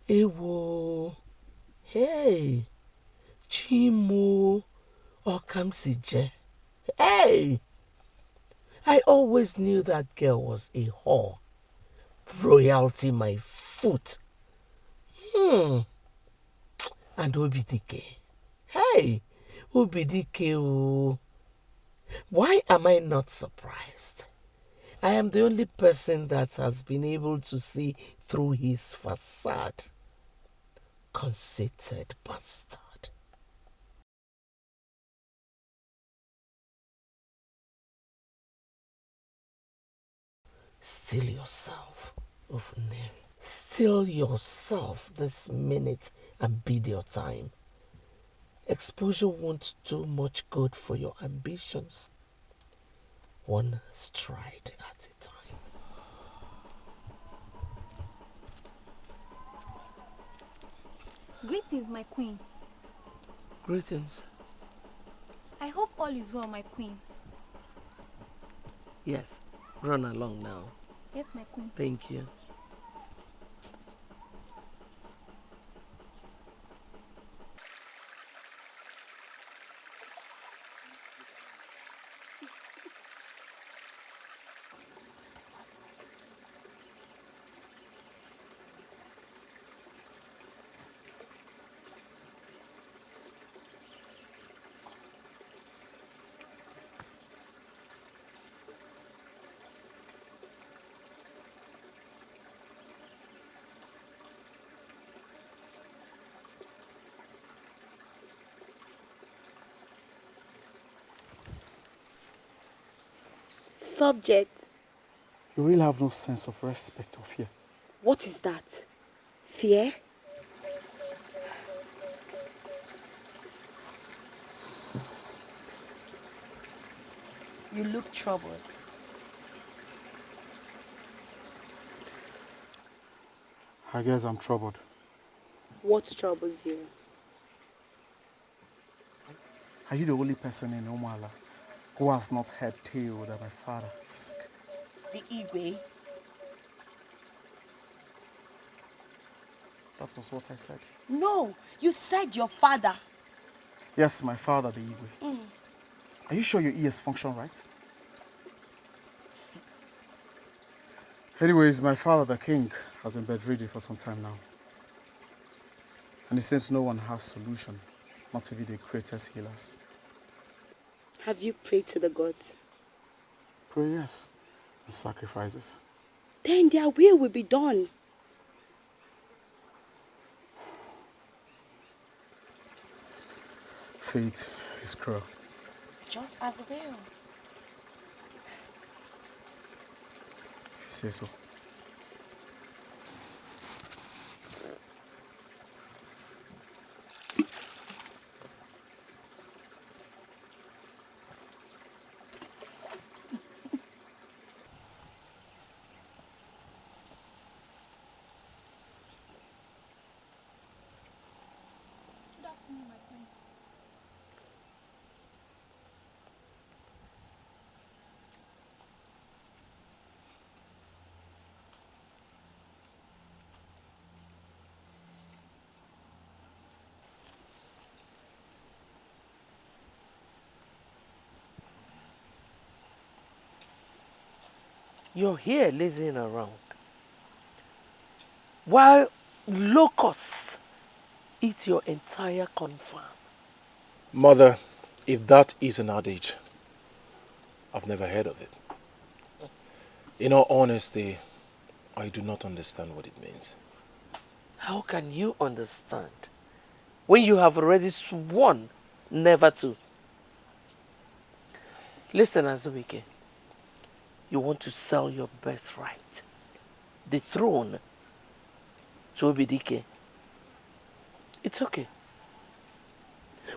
Ewo. Hey. Chimo. Okamsije. Hey. I always knew that girl was a whore. Royalty my foot. And Obidike. Hey. Obidike. Oh. Why am I not surprised? I am the only person that has been able to see through his facade. Conceited bastard. Still yourself, Ofne. Still yourself this minute and bid your time. Exposure won't do much good for your ambitions. One stride at a time. Greetings, my queen. Greetings. I hope all is well, my queen. Yes, run along now. Yes, my queen. Thank you. Subject. You really have no sense of respect or fear. What is that? Fear? You look troubled. I guess I'm troubled. What troubles you? Are you the only person in Omala who has not heard tale that my father is sick? The Igwe. That was what I said. No, you said your father. Yes, my father, the Igwe. Are you sure your ears function right? Anyways, my father, the king, has been bedridden for some time now. And it seems no one has solution, not even the greatest healers. Have you prayed to the gods? Prayers and sacrifices. Then their will be done. Fate is cruel. Just as well. If you say so. Good afternoon, my queen. You're here lazing around, while locusts eat your entire corn farm. Mother, if that is an adage, I've never heard of it. In all honesty, I do not understand what it means. How can you understand when you have already sworn never to? Listen, Azubike. You want to sell your birthright, the throne, to Obidike. It's okay.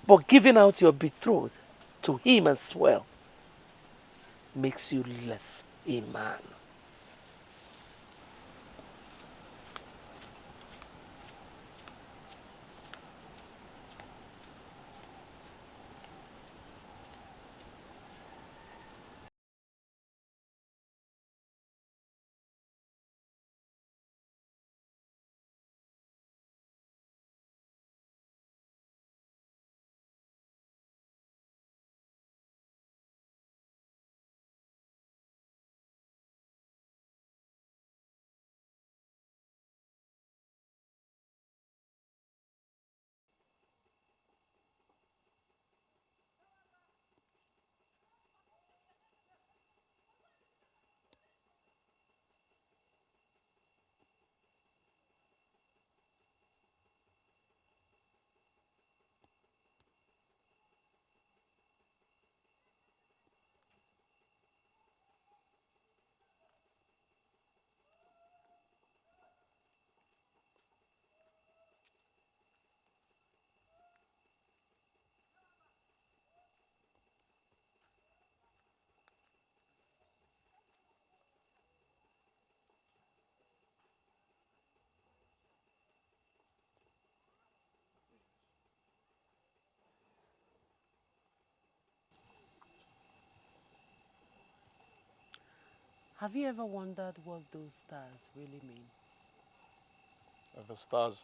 But giving out your betrothed to him as well makes you less a man. Have you ever wondered what those stars really mean? The stars.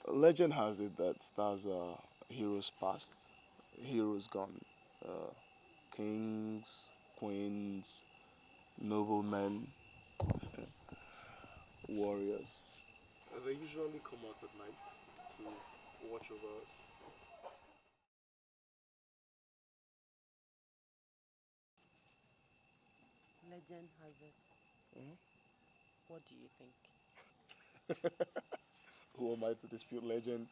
Legend has it that stars are heroes past, heroes gone, kings, queens, noblemen, warriors. They usually come out at night to watch over us. Legend has it. Mhm. What do you think? Who am I to dispute legend?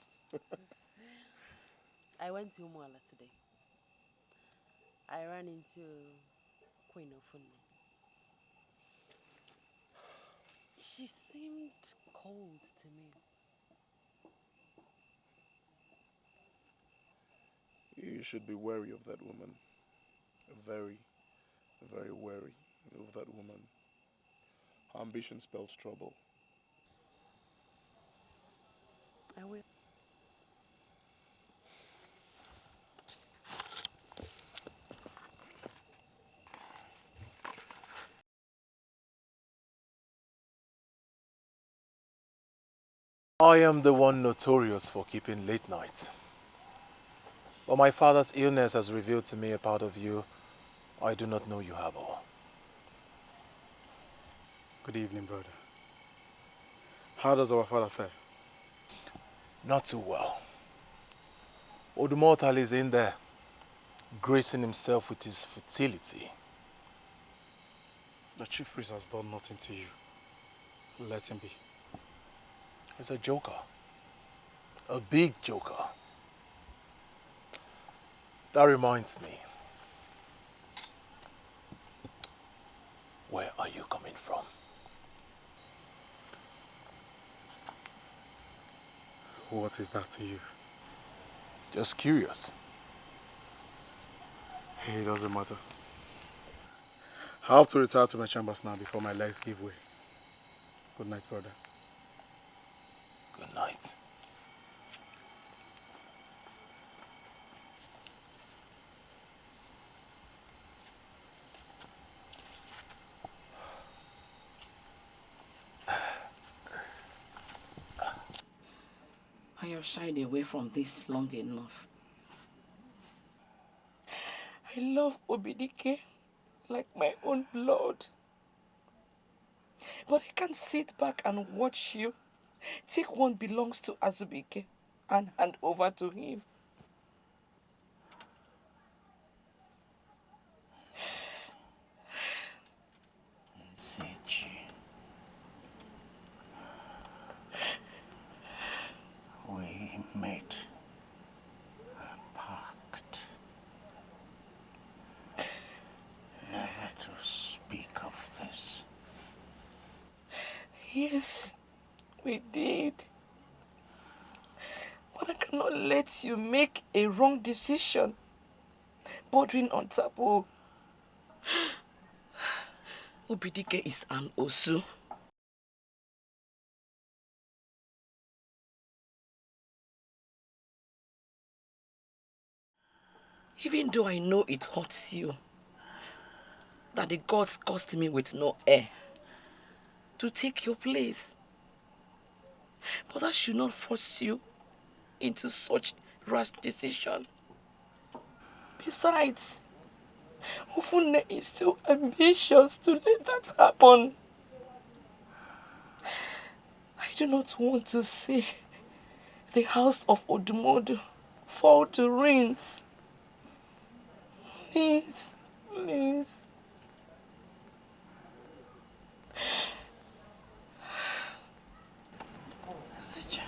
I went to Umuala today. I ran into Queen Ofunne. She seemed cold to me. You should be wary of that woman. Very, very wary of that woman. Her ambition spells trouble. I will. I am the one notorious for keeping late nights. But my father's illness has revealed to me a part of you I do not know you have all. Good evening, brother. How does our father fare? Not too well. Odumortal is in there, gracing himself with his fertility. The chief priest has done nothing to you. Let him be. He's a joker. A big joker. That reminds me. Where are you coming from? What is that to you? Just curious. It doesn't matter. I have to retire to my chambers now before my legs give way. Good night, brother. Good night. I have shied away from this long enough. I love Obidike like my own blood. But I can't sit back and watch you take what belongs to Azubike and hand over to him. Zichi, we made a pact never to speak of this. Yes, we did. But I cannot let you make a wrong decision bordering on taboo. Obidike is an Osu. Even though I know it hurts you, that the gods cursed me with no heir to take your place. But that should not force you into such rash decision. Besides, Ofunne is too ambitious to let that happen. I do not want to see the house of Odumodu fall to ruins. Please, please. Zichi,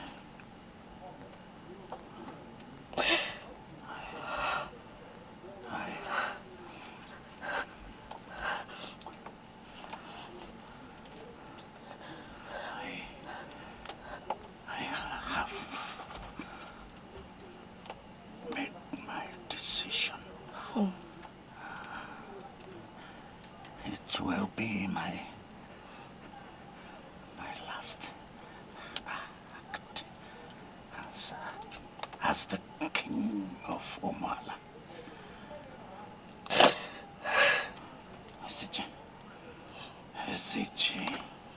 I have made my decision. Oh. It will be my last act as the king of Omala. Ezechi.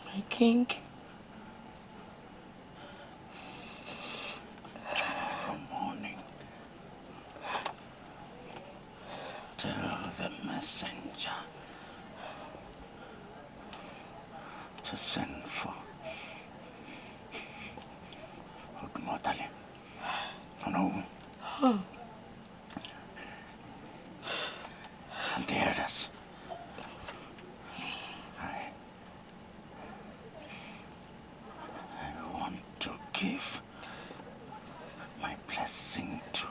My king. Tomorrow morning, tell the messenger to send for Ogmotale. No. And the others. I want to give my blessing to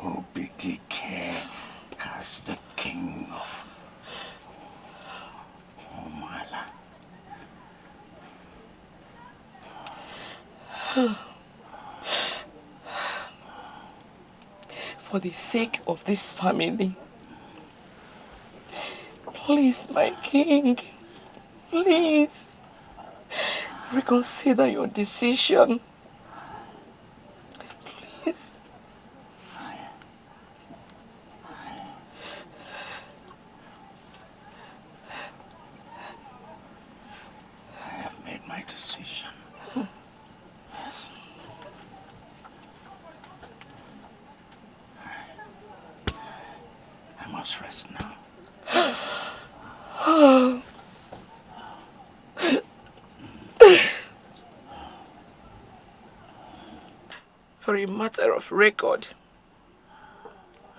Obidike as the king of Omala. For the sake of this family, please, my king, please reconsider your decision. Please. I have made my decision. Yes. I must rest now. For a matter of record,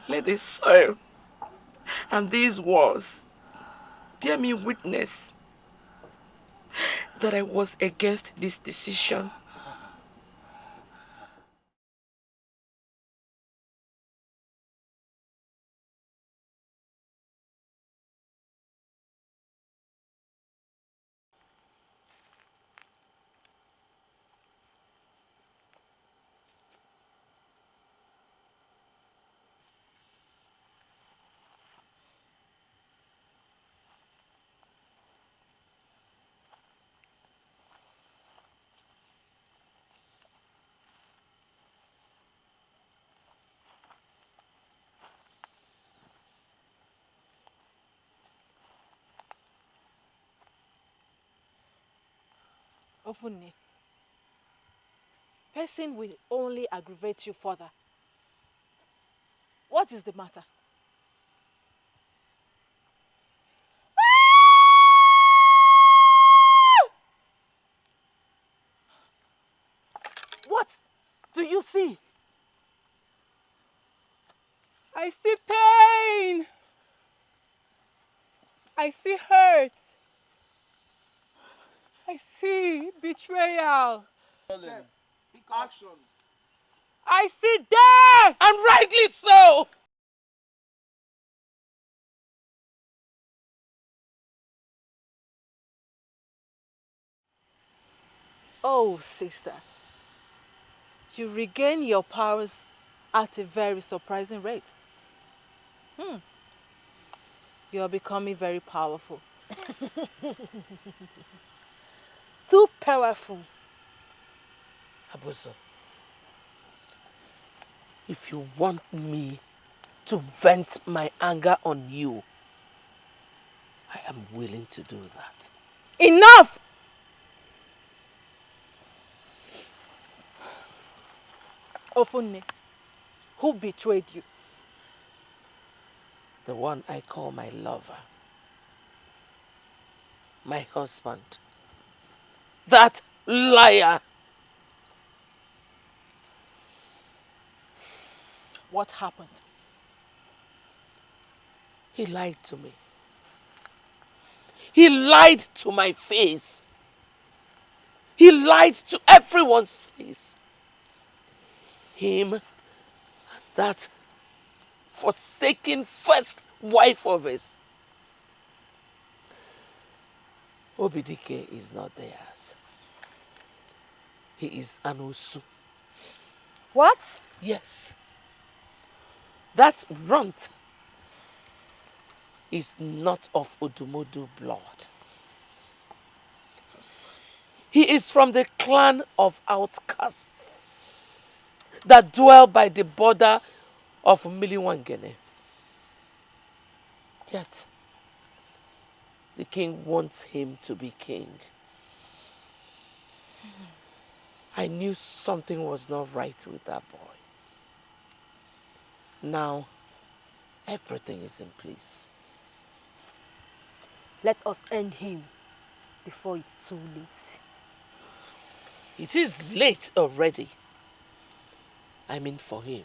let this soil and these walls bear me witness that I was against this decision. Ofunne, person will only aggravate you further. What is the matter? What do you see? I see pain. I see hurt. I see betrayal. Action. I see death. And rightly so! Oh, sister, you regain your powers at a very surprising rate. You are becoming very powerful. Too powerful. Abuso, if you want me to vent my anger on you, I am willing to do that. Enough! Ofunne, who betrayed you? The one I call my lover. My husband. That liar! What happened? He lied to me. He lied to my face. He lied to everyone's face. Him, that forsaken first wife of his. Obidike is not theirs. He is an Osu. What? Yes. That runt is not of Odumodu blood. He is from the clan of outcasts. that dwell by the border of Miliwangene. Yet, the king wants him to be king. I knew something was not right with that boy. Now, everything is in place. Let us end him before it's too late. It is late already. I mean for him.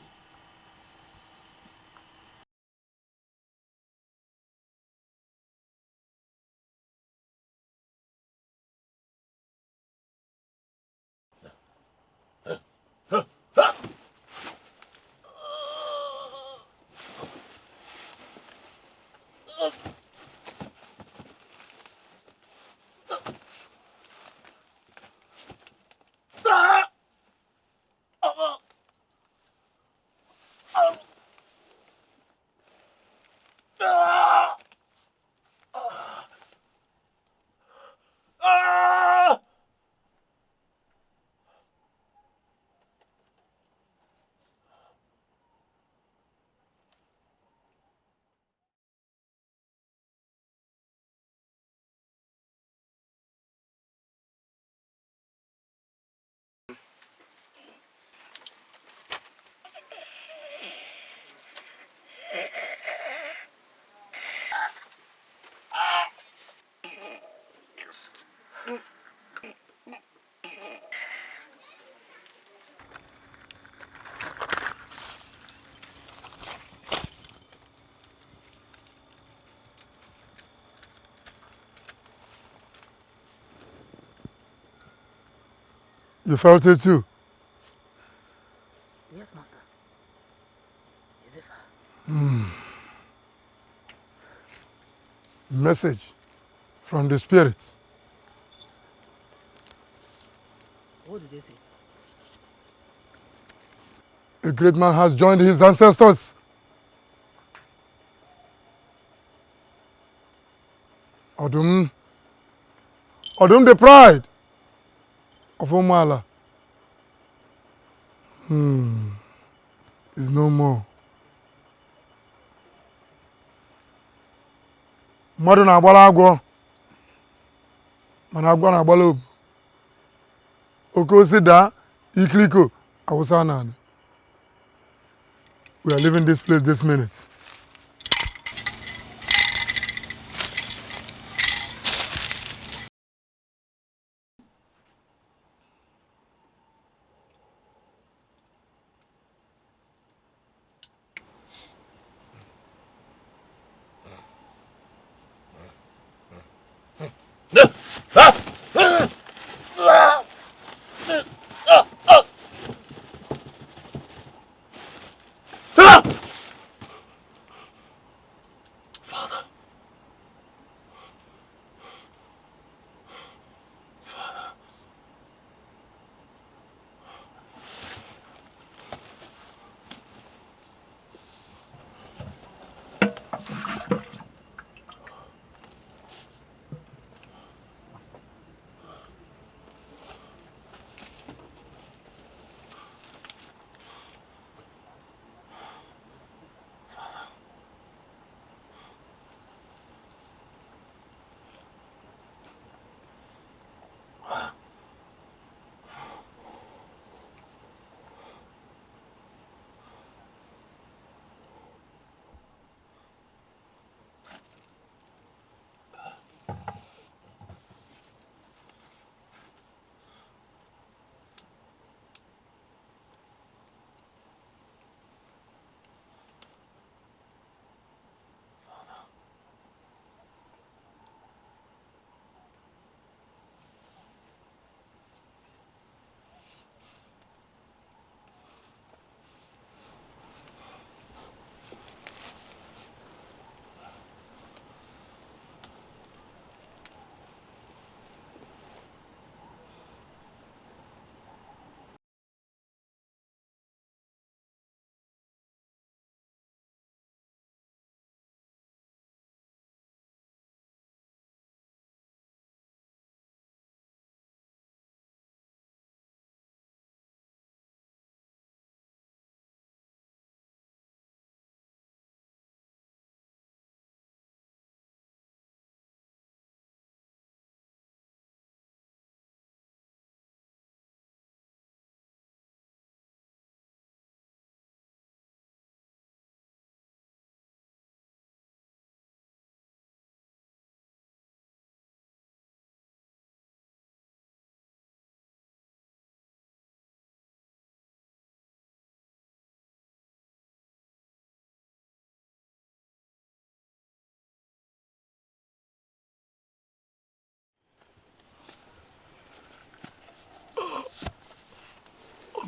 You felt it too? Yes, master. Is it far? Message from the spirits. What did they say? A great man has joined his ancestors. Odum the pride of Omala is no more. Mmadụ na-agbala agwọ mana agwọ na-agbala obu. Oke osi daa ikiliko awụsa n'ala. We are leaving this place this minute.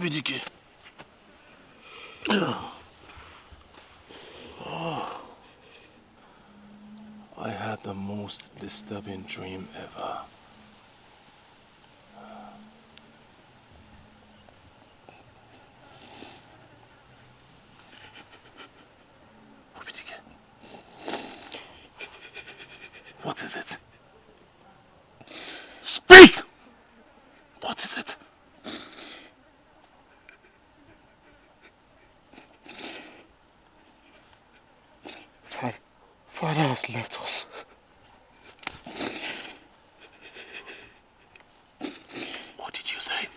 Obidike. I had the most disturbing dream ever. Obidike. What is it? Speak! What is it? Father has left us. What did you say?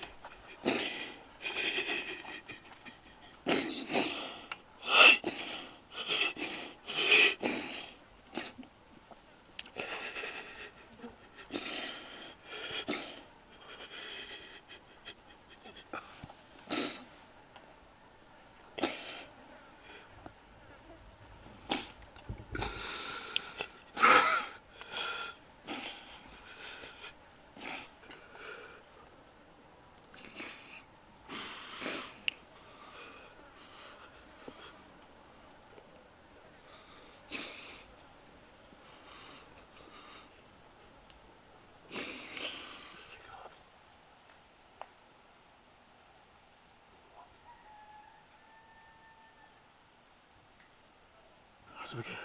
Azubike,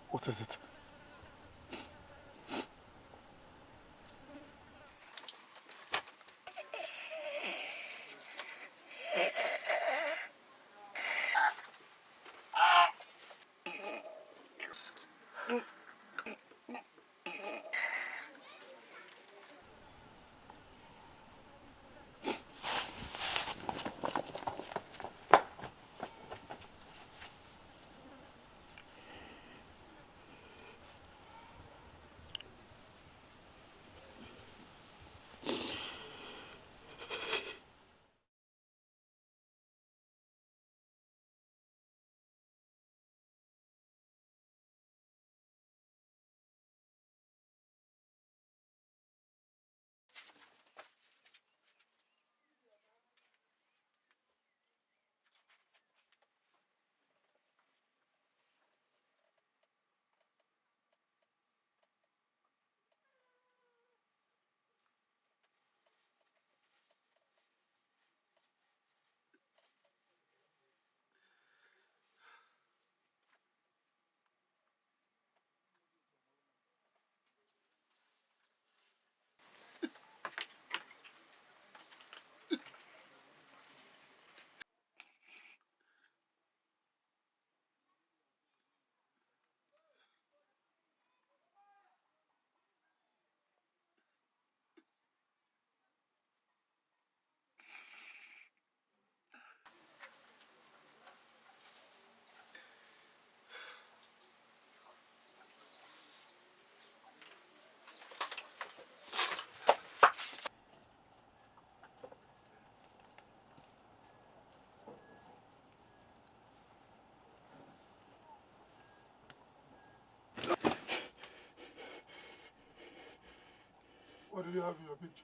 what is it? What did you have in your picture?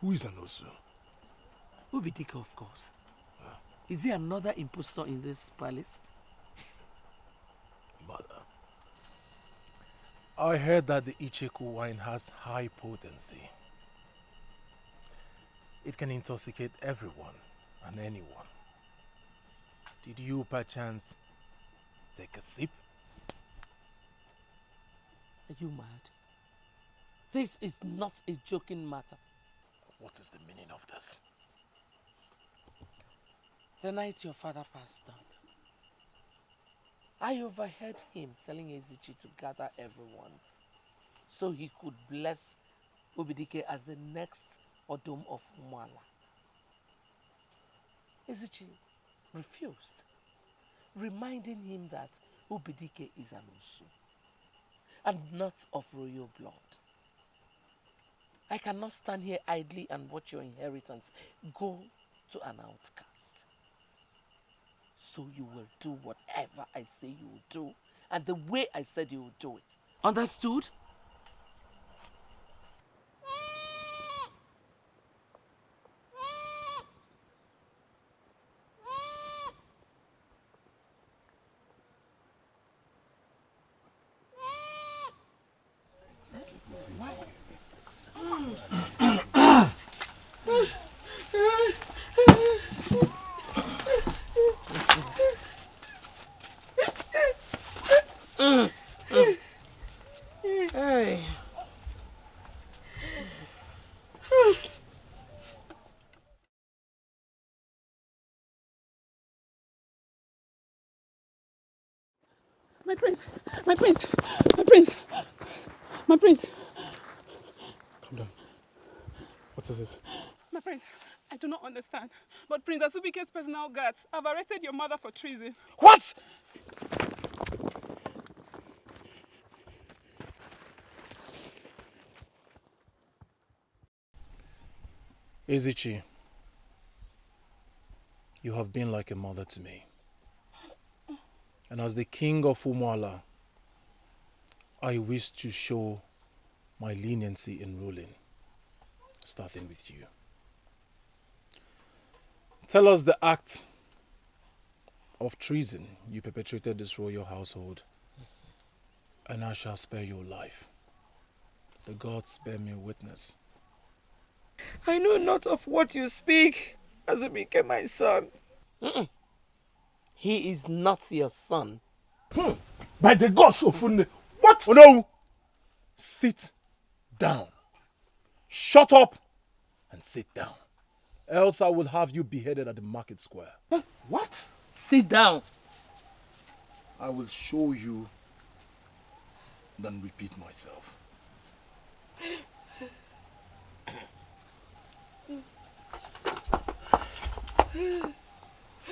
Who is Anosu? Obidike, of course. Is he another impostor in this palace? Mother, I heard that the Icheku wine has high potency. It can intoxicate everyone and anyone. Did you perchance take a sip? Are you mad? This is not a joking matter. What is the meaning of this? The night your father passed on, I overheard him telling Ezichi to gather everyone so he could bless Obidike as the next Odom of Mwala. Ezichi refused, reminding him that Obidike is an Osu and not of royal blood. I cannot stand here idly and watch your inheritance go to an outcast. So you will do whatever I say you will do, and the way I said you will do it. Understood? Hey. My prince! My prince! My prince! My prince! Calm down. What is it? My prince, I do not understand. But Prince Asubike's personal guards have arrested your mother for treason. What? Ezichi, you have been like a mother to me. And as the king of Umuala, I wish to show my leniency in ruling, starting with you. Tell us the act of treason you perpetrated this royal household, and I shall spare your life. The gods bear me witness. I know not of what you speak, Azubike, my son. He is not your son. By the gods of Funne, what? Oh no! Sit down. Shut up and sit down. Else I will have you beheaded at the market square. What? Sit down. I will show you, then repeat myself.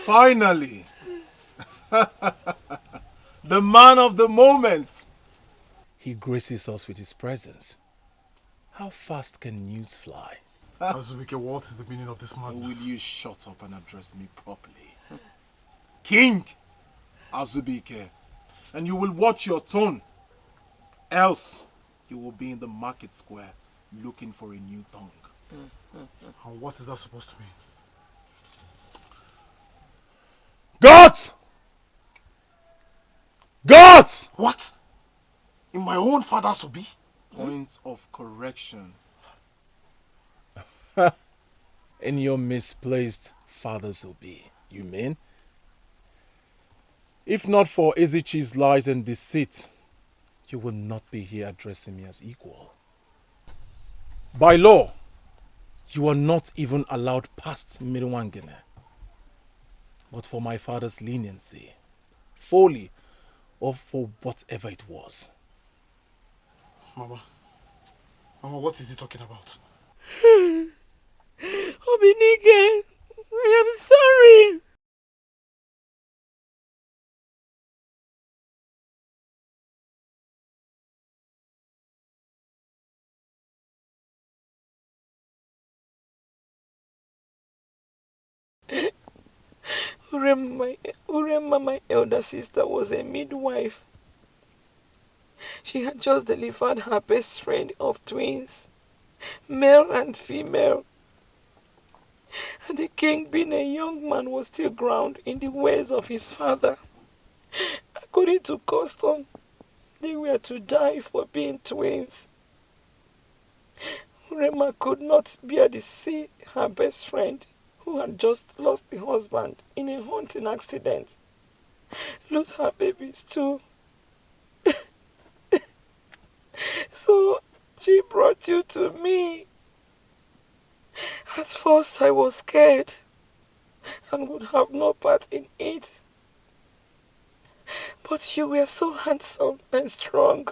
Finally, the man of the moment. He graces us with his presence. How fast can news fly? Azubike, what is the meaning of this madness? Will you shut up and address me properly? King Azubike, and you will watch your tone. Else, you will be in the market square looking for a new tongue. And what is that supposed to mean? Gods! Gods! What? In my own father's Obi? Point of correction. In your misplaced father's Obi, you mean? If not for Ezichi's lies and deceit, you will not be here addressing me as equal. By law, you are not even allowed past Mirwangene. But for my father's leniency, folly, or for whatever it was. Mama, what is he talking about? Obinike, I am sorry. Uremma, my elder sister, was a midwife. She had just delivered her best friend of twins, male and female. And the king, being a young man, was still ground in the ways of his father. According to custom, they were to die for being twins. Uremma could not bear to see her best friend, who had just lost the husband in a hunting accident, lose her babies too. So she brought you to me. At first I was scared and would have no part in it. But you were so handsome and strong,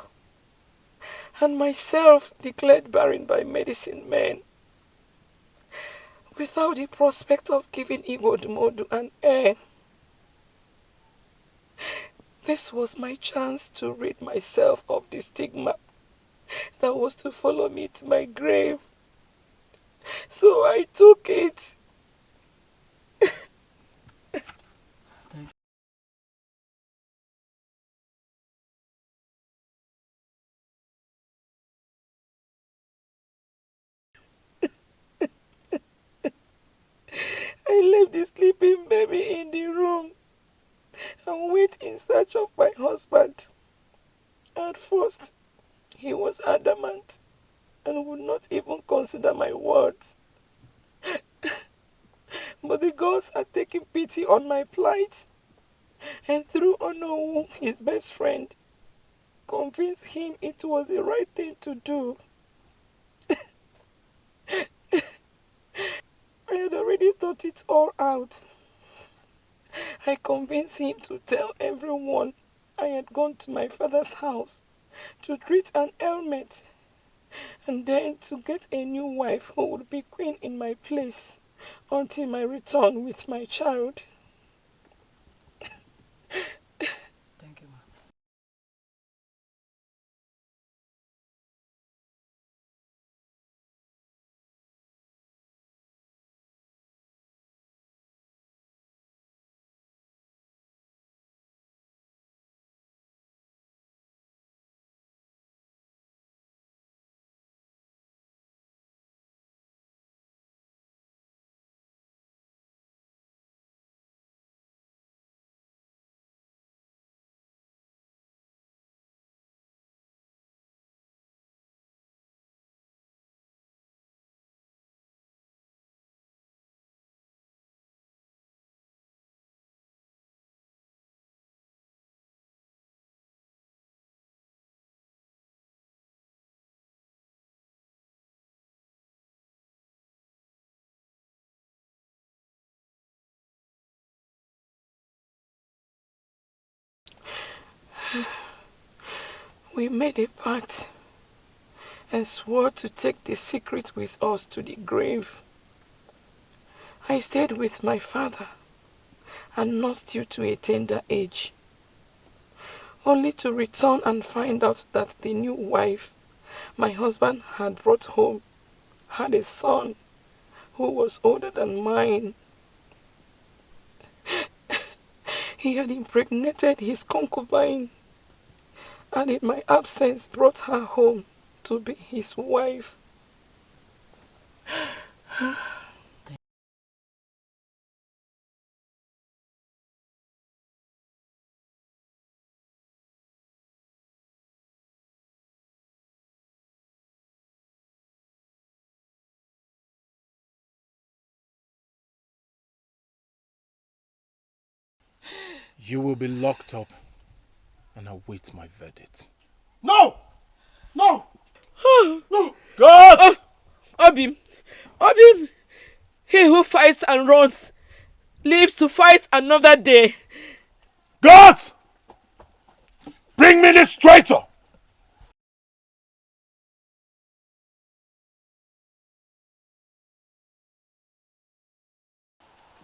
and myself declared barren by medicine men, without the prospect of giving Igbodumodu an heir. This was my chance to rid myself of the stigma that was to follow me to my grave. So I took it. I left the sleeping baby in the room and went in search of my husband. At first, he was adamant and would not even consider my words. But the gods had taken pity on my plight, and through Onowu, his best friend, convinced him it was the right thing to do. I had already thought it all out. I convinced him to tell everyone I had gone to my father's house to treat an ailment, and then to get a new wife who would be queen in my place until my return with my child. Thank you, ma. We made a pact and swore to take the secret with us to the grave. I stayed with my father and nursed you to a tender age, only to return and find out that the new wife my husband had brought home had a son who was older than mine. He had impregnated his concubine, and in my absence brought her home to be his wife. You will be locked up and await my verdict. No! No! No! God! Obim! Obim! He who fights and runs lives to fight another day. God! Bring me this traitor!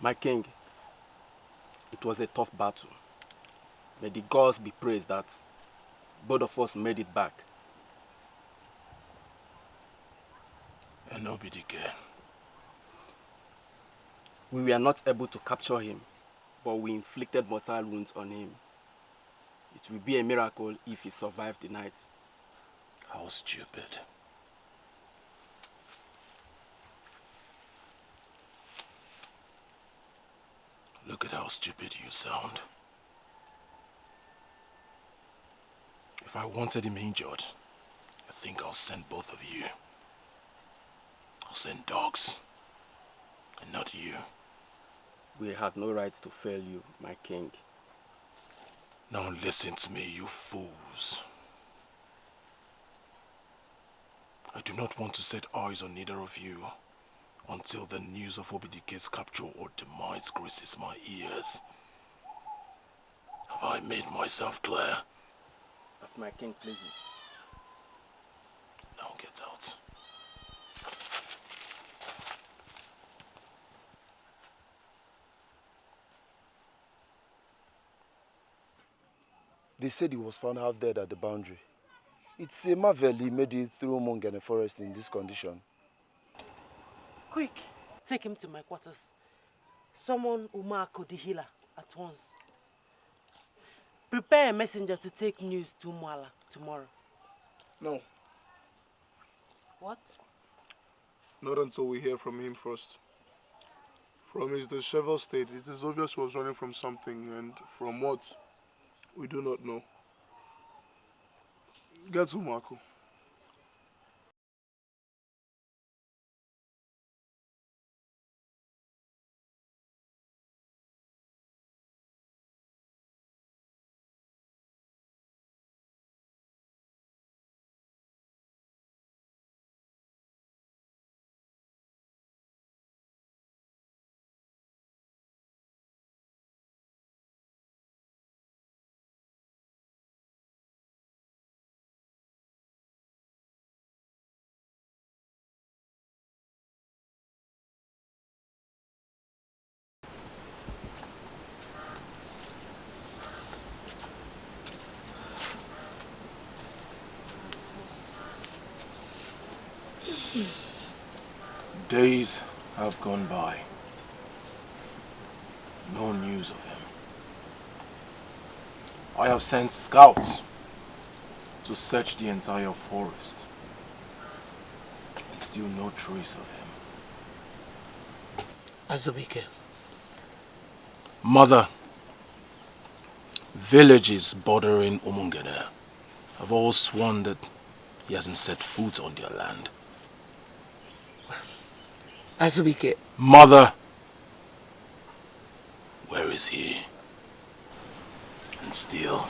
My king, it was a tough battle. May the gods be praised that both of us made it back. And Obidike. We were not able to capture him, but we inflicted mortal wounds on him. It will be a miracle if he survived the night. How stupid. Look at how stupid you sound. If I wanted him injured, I think I'll send both of you. I'll send dogs, and not you. We had no right to fail you, my king. Now listen to me, you fools. I do not want to set eyes on either of you until the news of Obidike's capture or demise graces my ears. Have I made myself clear? As my king pleases. Now get out. They said he was found half dead at the boundary. It's a marvel he made it through Mongene forest in this condition. Quick, take him to my quarters. Summon Umako the healer at once. Prepare a messenger to take news to Mwala tomorrow. No, What? not until we hear from him first. From his disheveled state, it is obvious he was running from something, and from what, we do not know. Get to Marco. Days have gone by. No news of him. I have sent scouts to search the entire forest. And still no trace of him. Azubike. Mother, villages bordering Umungene have all sworn that he hasn't set foot on their land. Azubike. Mother, where is he? And still,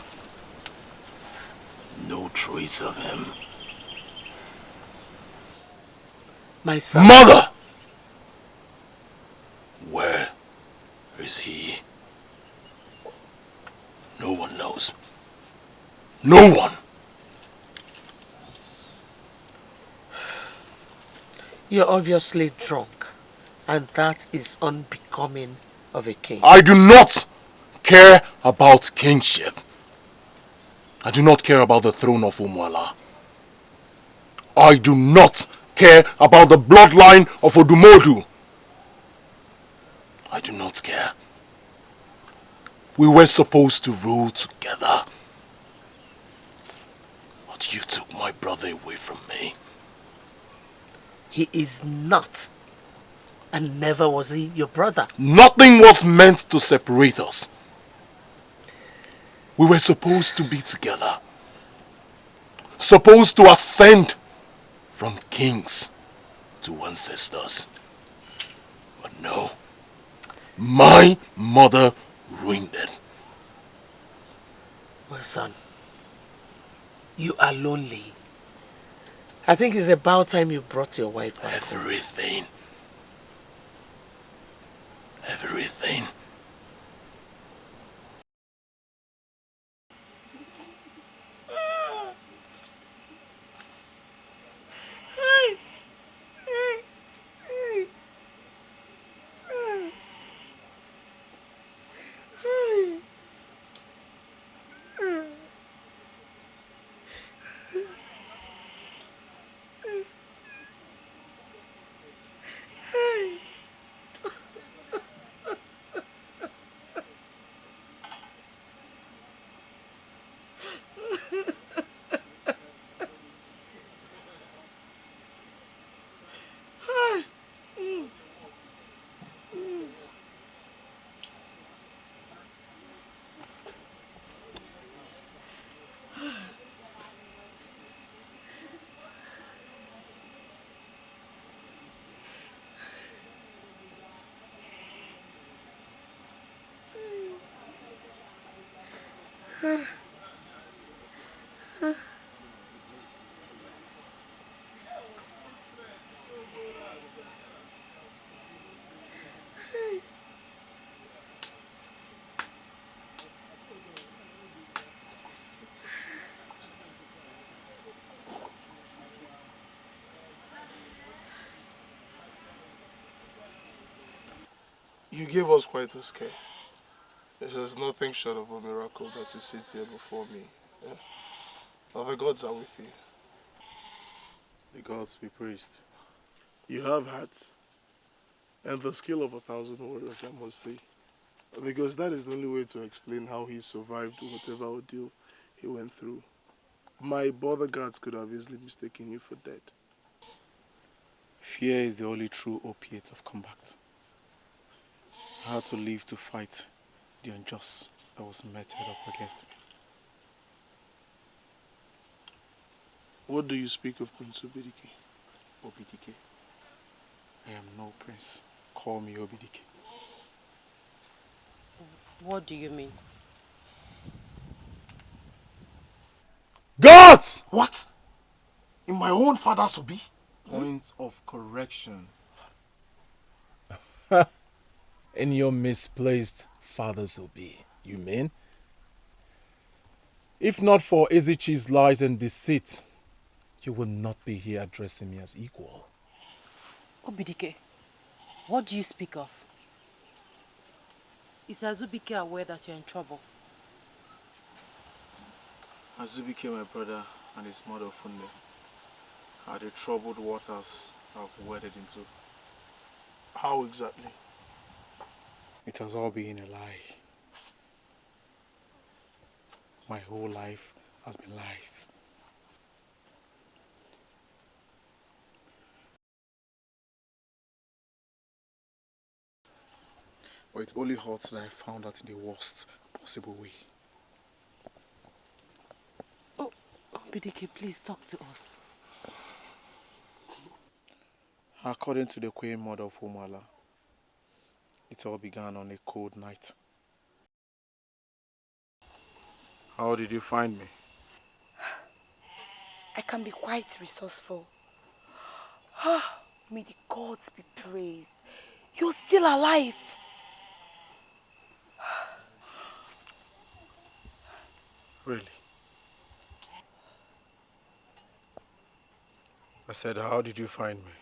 no trace of him. My son. Mother! Where is he? No one knows. No one! You're obviously drunk, and that is unbecoming of a king. I do not care about kingship. I do not care about the throne of Umwala. I do not care about the bloodline of Odumodu. I do not care. We were supposed to rule together. But you took my brother away from me. He is not, and never was he, your brother. Nothing was meant to separate us. We were supposed to be together. Supposed to ascend from kings to ancestors. But no, my mother ruined it. Well, son, you are lonely. I think it's about time you brought your wife back home. Everything. Everything. You gave us quite a scare. It is nothing short of a miracle that you sit here before me. Yeah? Now the gods are with you. The gods be praised. You have heart, and the skill of 1,000 warriors, I must say. Because that is the only way to explain how he survived whatever ordeal he went through. My bodyguards could have easily mistaken you for dead. Fear is the only true opiate of combat. I had to live to fight the unjust that was meted up against me. What do you speak of Prince Obidike? Obidike? I am no prince. Call me Obidike. What do you mean? Gods! What? In my own father's Obi? Point of correction. In your misplaced father's Obi, you mean? If not for Ezechi's lies and deceit, you would not be here addressing me as equal. Obidike, what do you speak of? Is Azubike aware that you're in trouble? Azubike, my brother, and his mother Funde are the troubled waters I've waded into. How exactly? It has all been a lie. My whole life has been lies. But it only hurts that I found out in the worst possible way. Oh, Obidike, please talk to us. According to the Queen Mother of Umuala, it all began on a cold night. How did you find me? I can be quite resourceful. May the gods be praised. You're still alive. Really? I said, how did you find me?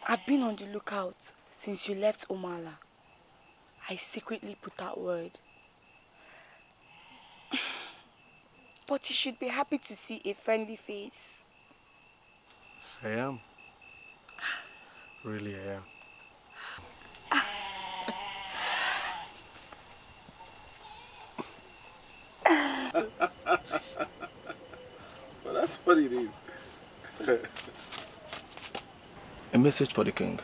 I've been on the lookout since you left Omala. I secretly put that word. But you should be happy to see a friendly face. I am. Really, I am. Well, that's what it is. A message for the king.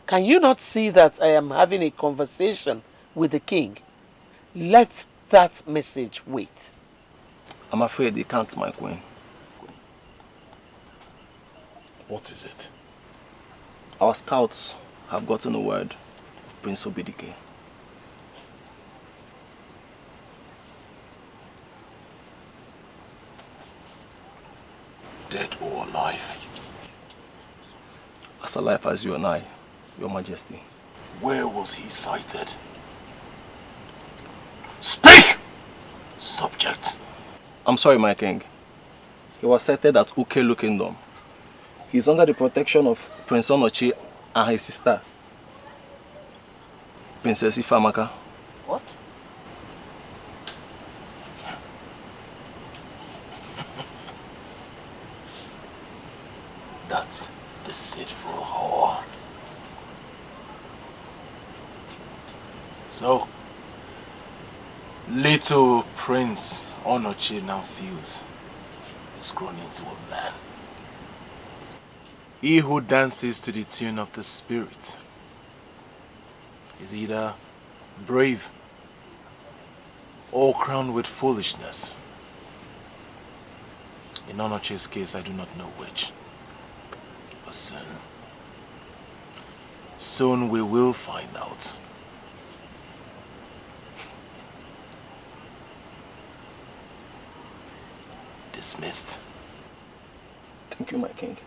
Can you not see that I am having a conversation with the king? Let that message wait. I'm afraid they can't, my queen. What is it? Our scouts have gotten a word of Prince Obidike. Dead or alive? As alive as you and I, Your Majesty. Where was he sighted? Speak! Subject. I'm sorry, my king. He was sighted at Ukelu Kingdom. He's under the protection of Prince Onochi and his sister, Princess Ifamaka. What? That's deceitful whore. So, little Prince Onochi now feels he's grown into a man. He who dances to the tune of the spirit is either brave or crowned with foolishness. In Onochi's case, I do not know which. But soon we will find out. Dismissed. Thank you, my king.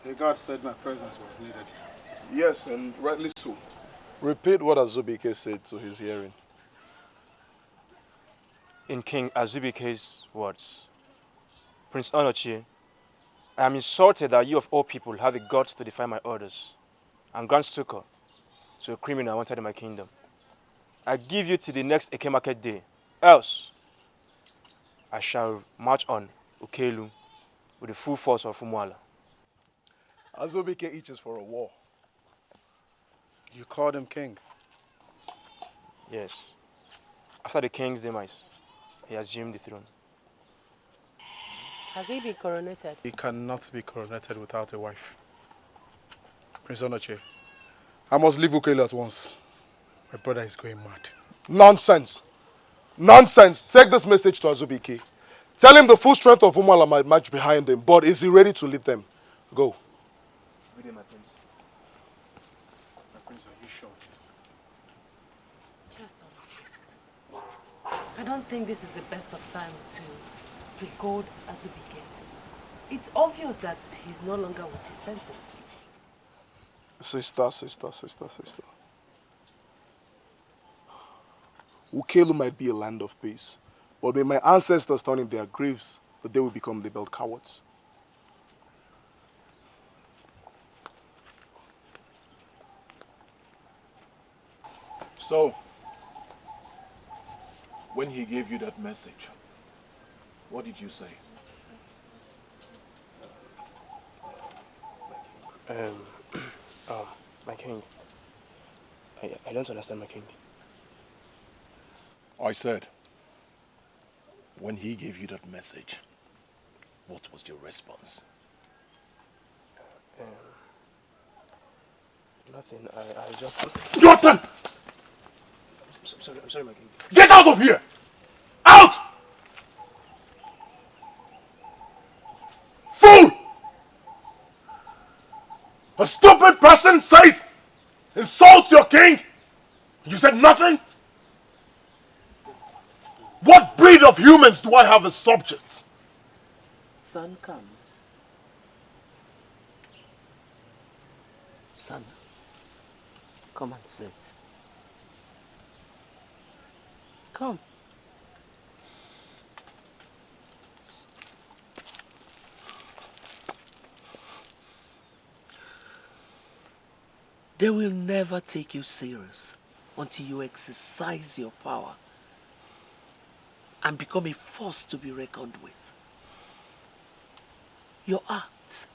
The guard said my presence was needed. Yes, and rightly so. Repeat what Azubike said to his hearing. In King Azubike's words, Prince Onochie, I am insulted that you of all people have the guts to defy my orders and grant succor to a criminal wanted in my kingdom. I give you to the next Eke market day, else I shall march on Ukelu with the full force of Umuala. Azubike itches for a war. You called him king? Yes. After the king's demise, he assumed the throne. Has he been coronated? He cannot be coronated without a wife. Prince Onochie, I must leave Ukele at once. My brother is going mad. Nonsense. Nonsense. Take this message to Azubike. Tell him the full strength of Umala might march behind him, but is he ready to lead them? Go. Good day, my prince. My prince, are you sure of this? Yes, sir. I don't think this is the best of time to goad Azubike. It's obvious that he's no longer with his senses. Sister. Ukelu might be a land of peace, but when my ancestors turn in their graves, that they will become labeled cowards. So, when he gave you that message, what did you say? My king. I don't understand, my king. I said, when he gave you that message, what was your response? Nothing. I just... Nothing! I'm sorry, my king. Get out of here! Out! Fool! A stupid person says, insults your king. You said nothing? What breed of humans do I have as subjects? Son, come. Son, come and sit. Come. They will never take you serious until you exercise your power and become a force to be reckoned with. Your act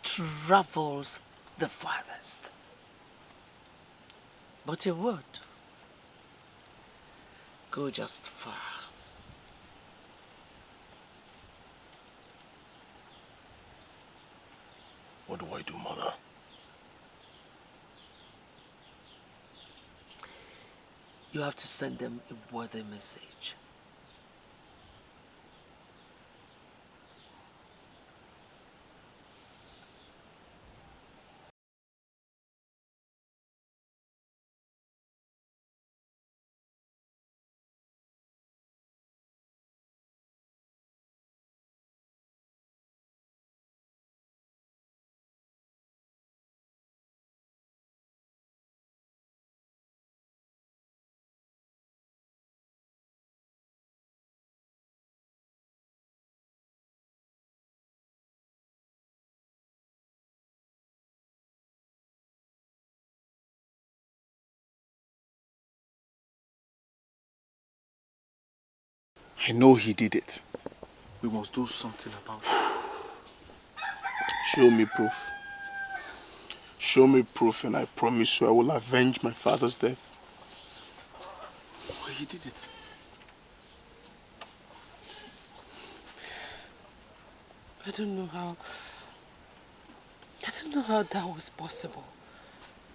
travels the farthest. But your word go just far. What do I do, mother? You have to send them a worthy message. I know he did it. We must do something about it. Show me proof. Show me proof and I promise you I will avenge my father's death. But he did it. I don't know how that was possible.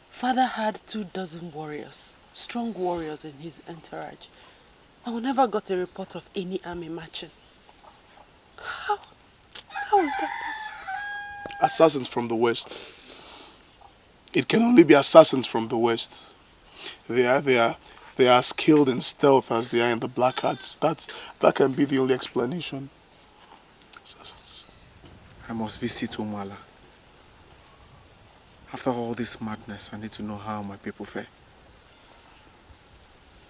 Father had 24 warriors, strong warriors in his entourage. And we never got a report of any army marching. How is that possible? Assassins from the west. It can only be assassins from the west. They are as skilled in stealth as they are in the black arts. That can be the only explanation. Assassins. I must visit Umuala. After all this madness, I need to know how my people fare.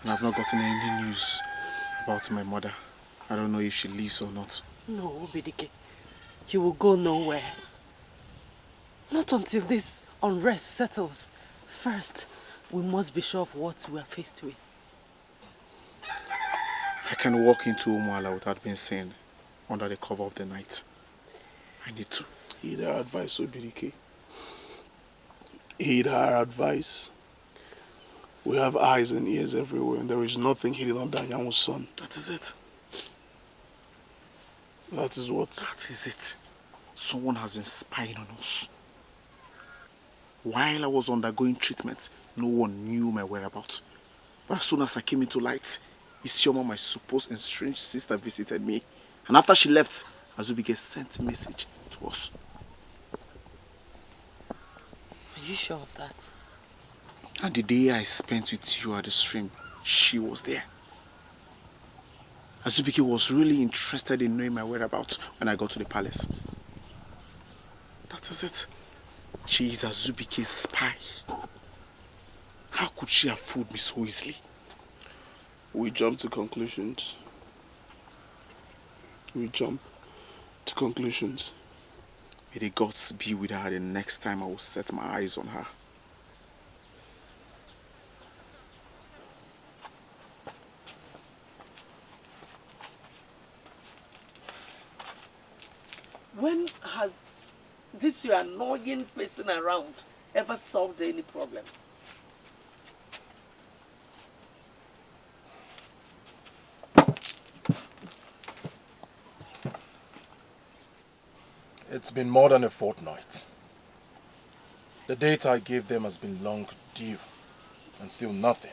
And I've not gotten any news about my mother. I don't know if she lives or not. No, Obidike. You will go nowhere. Not until this unrest settles. First, we must be sure of what we are faced with. I can walk into Umuala without being seen under the cover of the night. I need to. Heed our advice, Obidike. Heed our advice. We have eyes and ears everywhere, and there is nothing hidden under Anyanwu's sun. That is it. That is what? That is it. Someone has been spying on us. While I was undergoing treatment, no one knew my whereabouts. But as soon as I came into light, Isioma, my supposed estranged sister, visited me. And after she left, Azubike sent a message to us. Are you sure of that? And the day I spent with you at the stream, she was there. Azubike was really interested in knowing my whereabouts when I got to the palace. That is it. She is Azubike's spy. How could she have fooled me so easily? We jump to conclusions. We jump to conclusions. May the gods be with her the next time I will set my eyes on her. When has this your annoying person around ever solved any problem? It's been more than a fortnight. The date I gave them has been long due, and still nothing.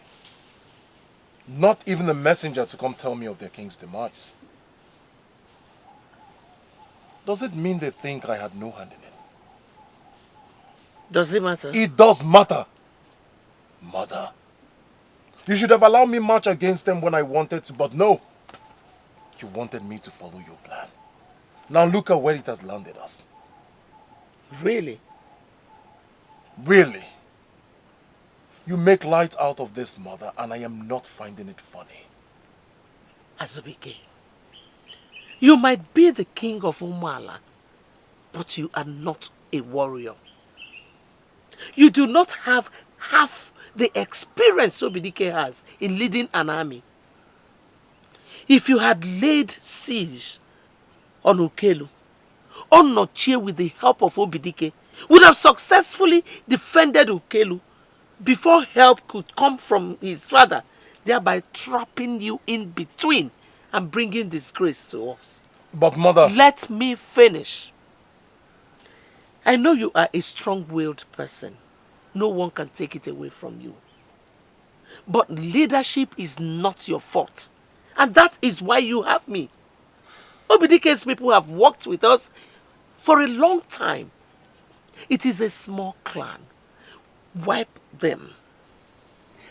Not even a messenger to come tell me of their king's demise. Does it mean they think I had no hand in it? Does it matter? It does matter. Mother. You should have allowed me march against them when I wanted to, but no. You wanted me to follow your plan. Now look at where it has landed us. Really? Really? You make light out of this, mother, and I am not finding it funny. Azubike, you might be the king of Umuala, but you are not a warrior. You do not have half the experience Obidike has in leading an army. If you had laid siege on Ukelu, Onochie with the help of Obidike would have successfully defended Ukelu before help could come from his father, thereby trapping you in between and bringing disgrace to us. But mother... Let me finish. I know you are a strong-willed person. No one can take it away from you. But leadership is not your fault. And that is why you have me. Obidike's people have worked with us for a long time. It is a small clan. Wipe them.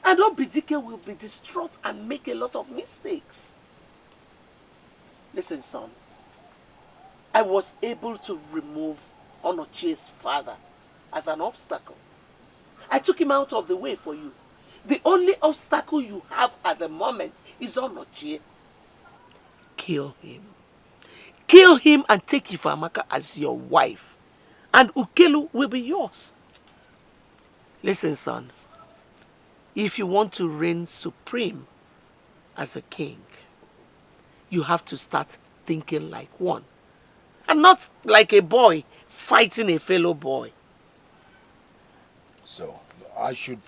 And Obidike will be distraught and make a lot of mistakes. Listen, son. I was able to remove Onochie's father as an obstacle. I took him out of the way for you. The only obstacle you have at the moment is Onochie. Kill him. Kill him and take Ifeamaka as your wife. And Ukelu will be yours. Listen, son. If you want to reign supreme as a king, you have to start thinking like one. And not like a boy fighting a fellow boy. So, I should...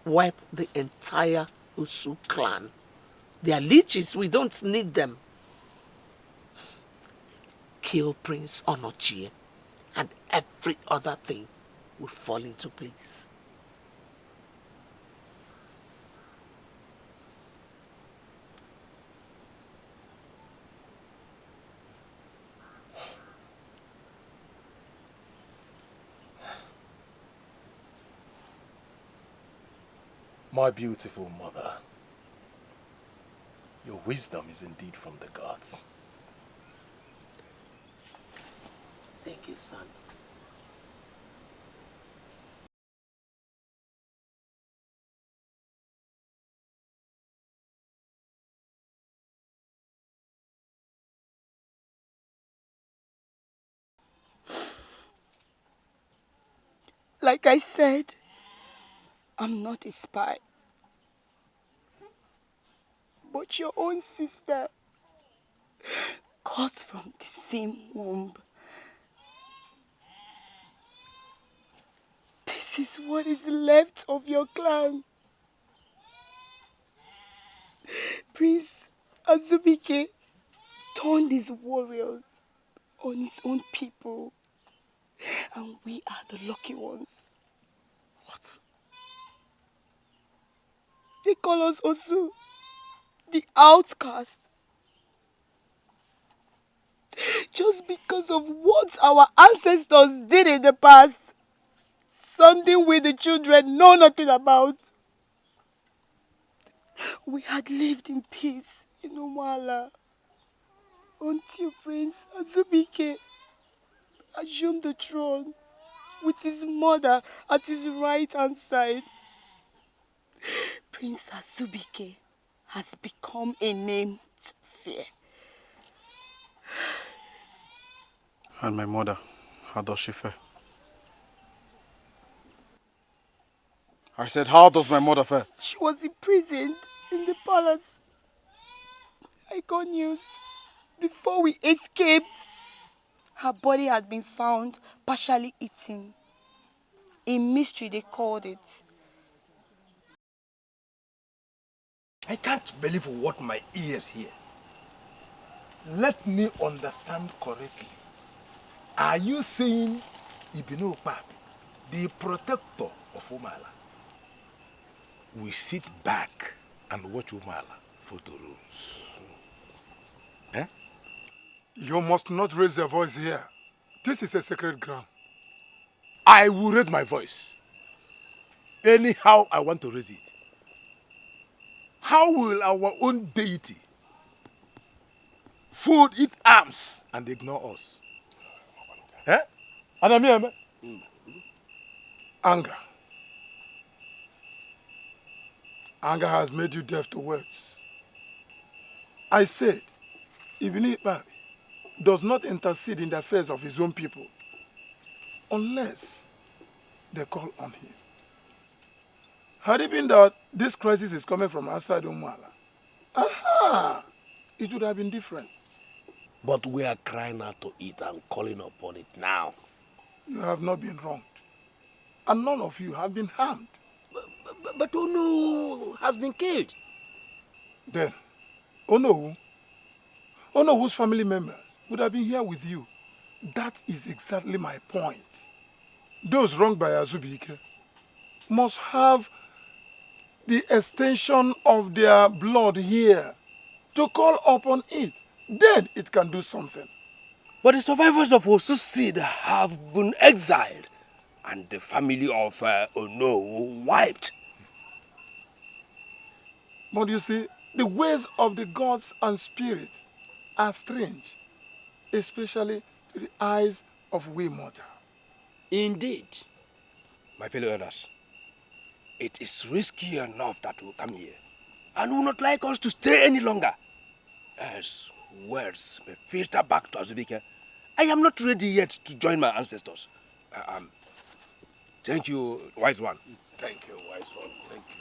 Wipe the entire Usu clan. They are leeches, we don't need them. Kill Prince Onochie, and every other thing will fall into place. My beautiful mother, your wisdom is indeed from the gods. The like a son. Like I said, I'm not a spy. But your own sister, cut from the same womb. This is what is left of your clan. Prince Azubike turned his warriors on his own people. And we are the lucky ones. What? They call us Osu, the outcast. Just because of what our ancestors did in the past. Something we the children know nothing about. We had lived in peace in Umala until Prince Azubike assumed the throne with his mother at his right hand side. Prince Azubike has become a name to fear. And my mother, how does she fare? I said, how does my mother fare? She was imprisoned in the palace. I got news before we escaped. Her body had been found partially eaten. A mystery they called it. I can't believe what my ears hear. Let me understand correctly. Are you saying Ibino Papi, the protector of Umala, will sit back and watch Umala for the rules? Eh? You must not raise your voice here. This is a sacred ground. I will raise my voice. Anyhow I want to raise it. How will our own deity fold its arms and ignore us? Eh? Anamiame? Anger. Anger has made you deaf to words. I said, Ibn Ibabi does not intercede in the affairs of his own people unless they call on him. Had it been that this crisis is coming from outside Umala, it would have been different. But we are crying out to it and calling upon it now. You have not been wronged. And none of you have been harmed. But Ono has been killed. Then, Ono's family members would have been here with you. That is exactly my point. Those wronged by Azubike must have the extension of their blood here to call upon it. Then it can do something. But the survivors of Osu's seed have been exiled, and the family of Ono wiped. But you see, the ways of the gods and spirits are strange, especially to the eyes of we mortals. Indeed, my fellow elders, it is risky enough that we come here, and would not like us to stay any longer. As words may filter back to Azubike, I am not ready yet to join my ancestors. Thank you, wise one. Thank you, wise one. Thank you.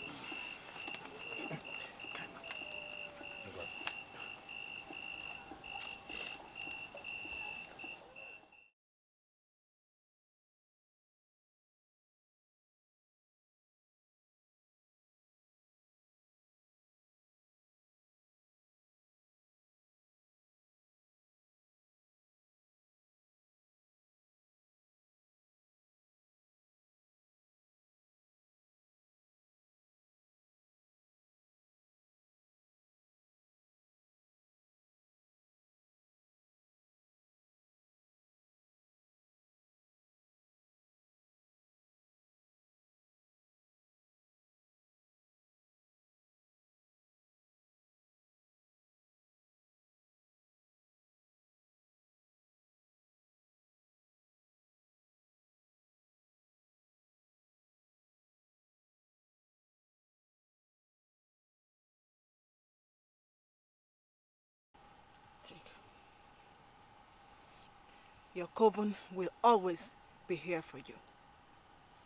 Your coven will always be here for you.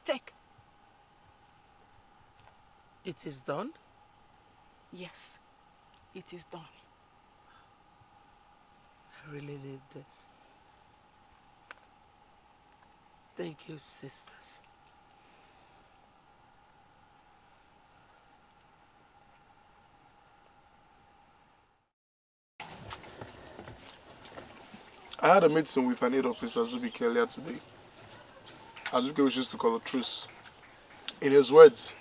Take. It is done? Yes, it is done. I really need this. Thank you, sisters. I had a meeting with an aide of Prince Azubike earlier today. Azubike wishes to call a truce. In his words,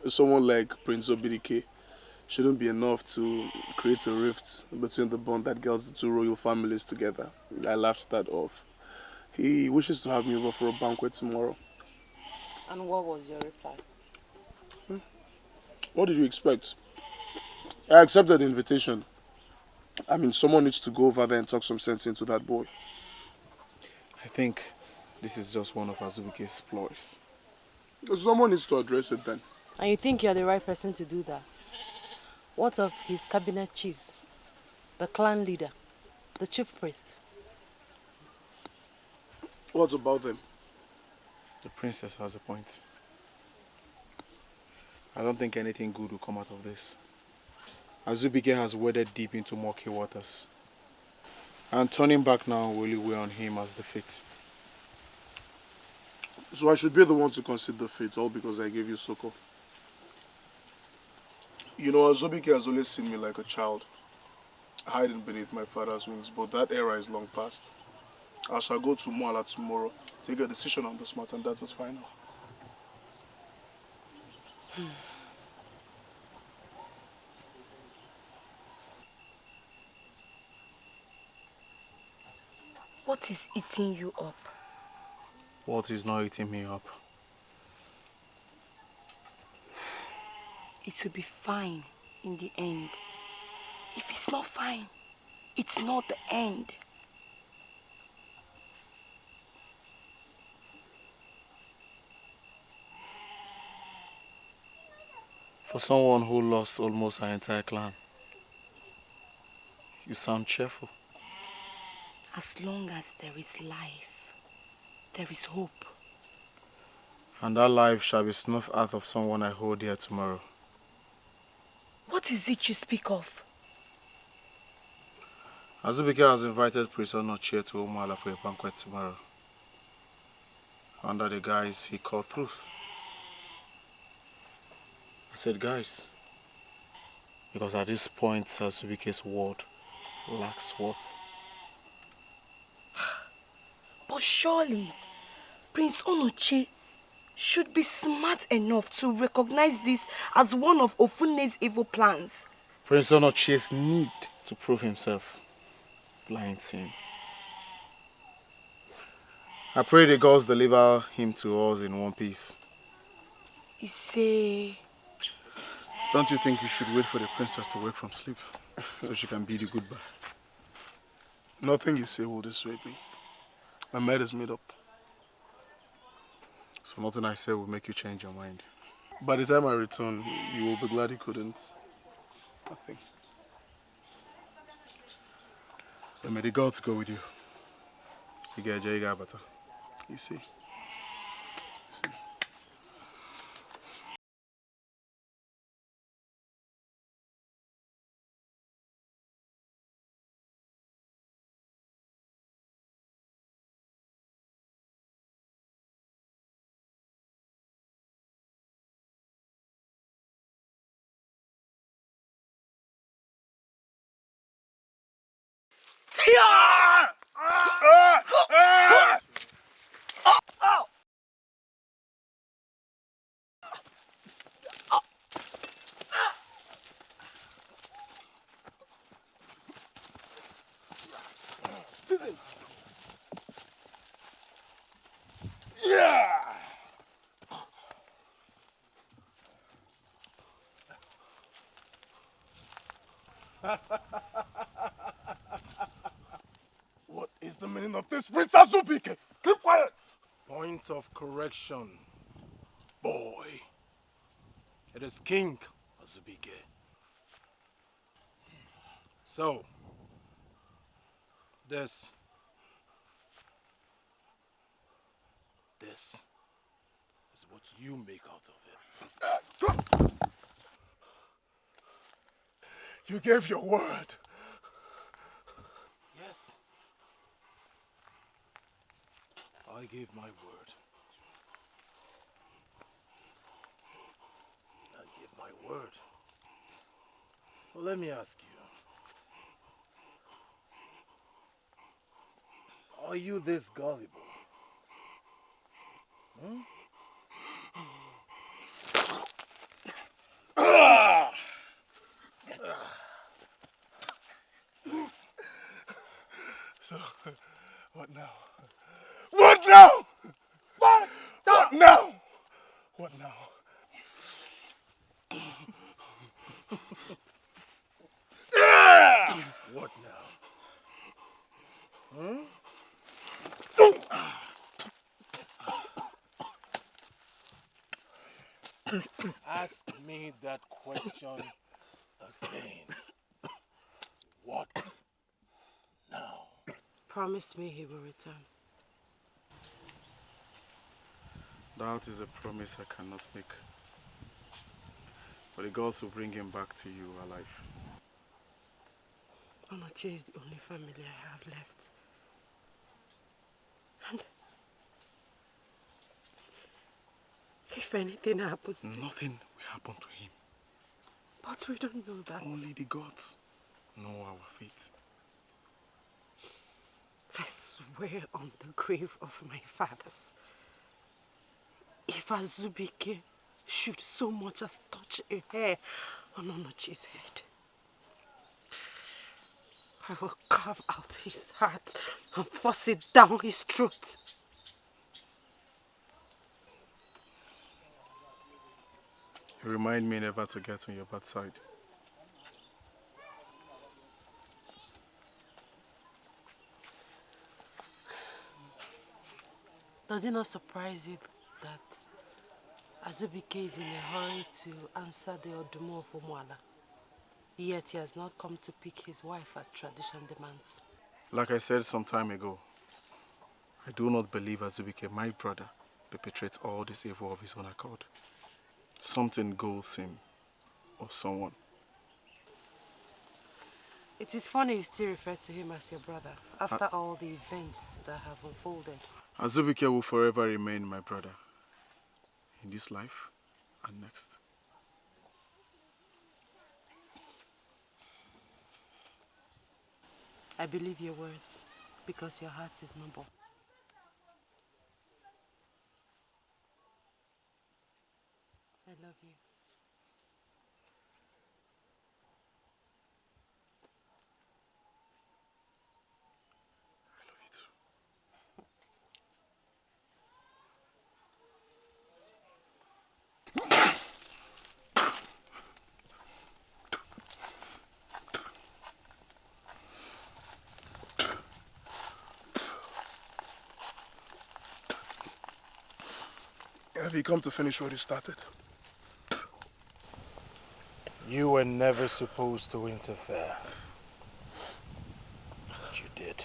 someone like Prince Obidike shouldn't be enough to create a rift between the bond that gels the two royal families together. I laughed that off. He wishes to have me over for a banquet tomorrow. And what was your reply? What did you expect? I accepted the invitation. I mean, someone needs to go over there and talk some sense into that boy. I think this is just one of Azubike's ploys. Someone needs to address it then. And you think you're the right person to do that? What of his cabinet chiefs, the clan leader, the chief priest? What about them? The princess has a point. I don't think anything good will come out of this. Azubike has waded deep into murky waters. And turning back now will really weigh on him as defeat. So I should be the one to concede the fate, all because I gave you Soko. You know, Azubike has always seen me like a child, hiding beneath my father's wings, but that era is long past. I shall go to Muala tomorrow, take a decision on this matter, and that is final. What is eating you up? What is not eating me up? It will be fine in the end. If it's not fine, it's not the end. For someone who lost almost our entire clan, you sound cheerful. As long as there is life, there is hope. And that life shall be snuffed out of someone I hold dear tomorrow. What is it you speak of? Azubike has invited Prince Onochie to Umuala for a banquet tomorrow. Under the guise he called Truth. I said guys, because at this point Azubike's word lacks worth. But surely, Prince Onochie should be smart enough to recognize this as one of Ofune's evil plans. Prince Onochie's need to prove himself blinds him. I pray the gods deliver him to us in one piece. Don't you think you should wait for the princess to wake from sleep so she can bid you goodbye? Nothing you say will dissuade me. My mind is made up. So nothing I say will make you change your mind. By the time I return, you will be glad you couldn't. Nothing. Then may the gods go with you. You see. What is the meaning of this, Prince Azubike? Keep quiet! Point of correction, boy. It is King Azubike. So, this This is what you make out of it. You gave your word. Yes. I gave my word. I gave my word. Well, let me ask you. Are you this gullible? Hmm? So, what now? What now? What now? What now? What now? Hmm? Ask me that question again. What now? Promise me he will return. That is a promise I cannot make. But the gods will bring him back to you alive. Onoche is the only family I have left. And if anything happens to Nothing will happen to him. But we don't know that. Only the gods know our fate. I swear on the grave of my fathers, if Azubike should so much as touch a hair on Onochi's head, I will carve out his heart and force it down his throat. You remind me never to get on your bad side. Does it not surprise you that Azubike is in a hurry to answer the Odumo of Umuala, yet he has not come to pick his wife as tradition demands? Like I said some time ago, I do not believe Azubike, my brother, perpetrates all this evil of his own accord. Something goes him or someone. It is funny you still refer to him as your brother, after all the events that have unfolded. Azubike will forever remain my brother, in this life and next. I believe your words, because your heart is noble. I love you. Have you come to finish what you started? You were never supposed to interfere. But you did.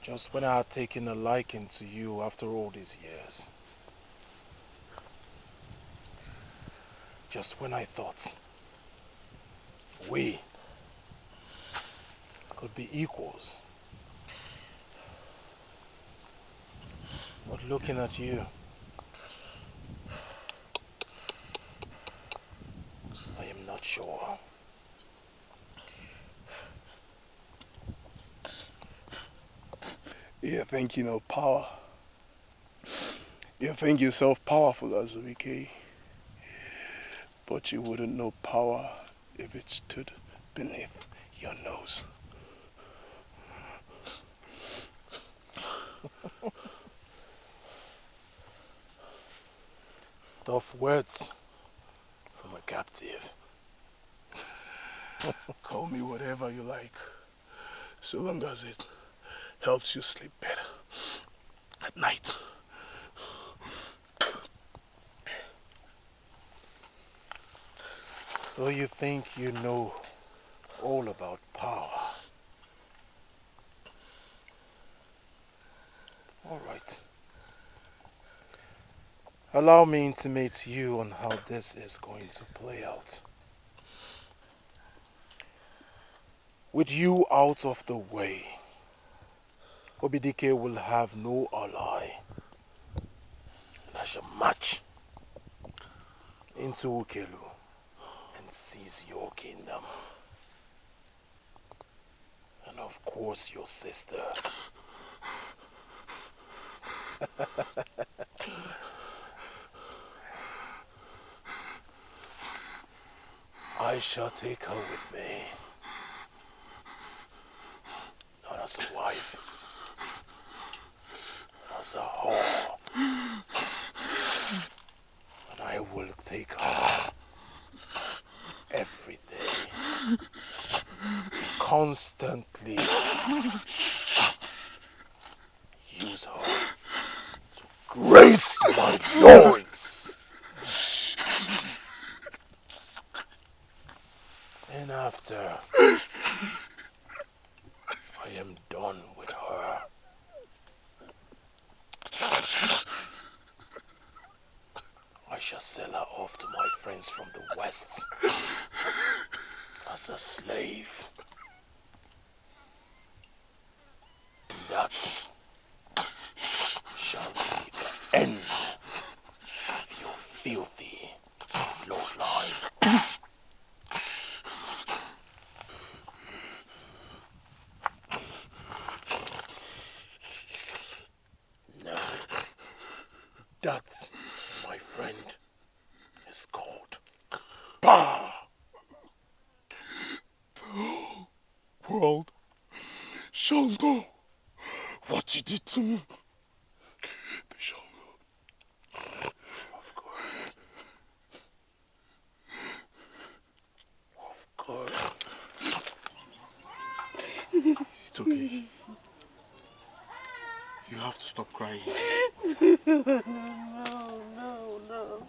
Just when I had taken a liking to you after all these years. Just when I thought we could be equals. But looking at you, I am not sure. You're thinking of power. You think yourself powerful, Azubike. But you wouldn't know power if it stood beneath your nose. Tough words from a captive. Call me whatever you like, so long as it helps you sleep better at night. So you think you know all about power? All right. Allow me to intimate you on how this is going to play out. With you out of the way, Obidike will have no ally. And I shall march into Ukelu and seize your kingdom. And of course your sister. I shall take her with me. Not as a wife, as a whore. And I will take her every day. Constantly use her to grace my loins. And after I am done with her, I shall sell her off to my friends from the West as a slave. That shall be the end of your filthy bloodline. No, that, my friend, is called power. World, shall know what you did to me. They shall know. Of course. Of course. It's okay. You have to stop crying. No.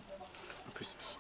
Princess.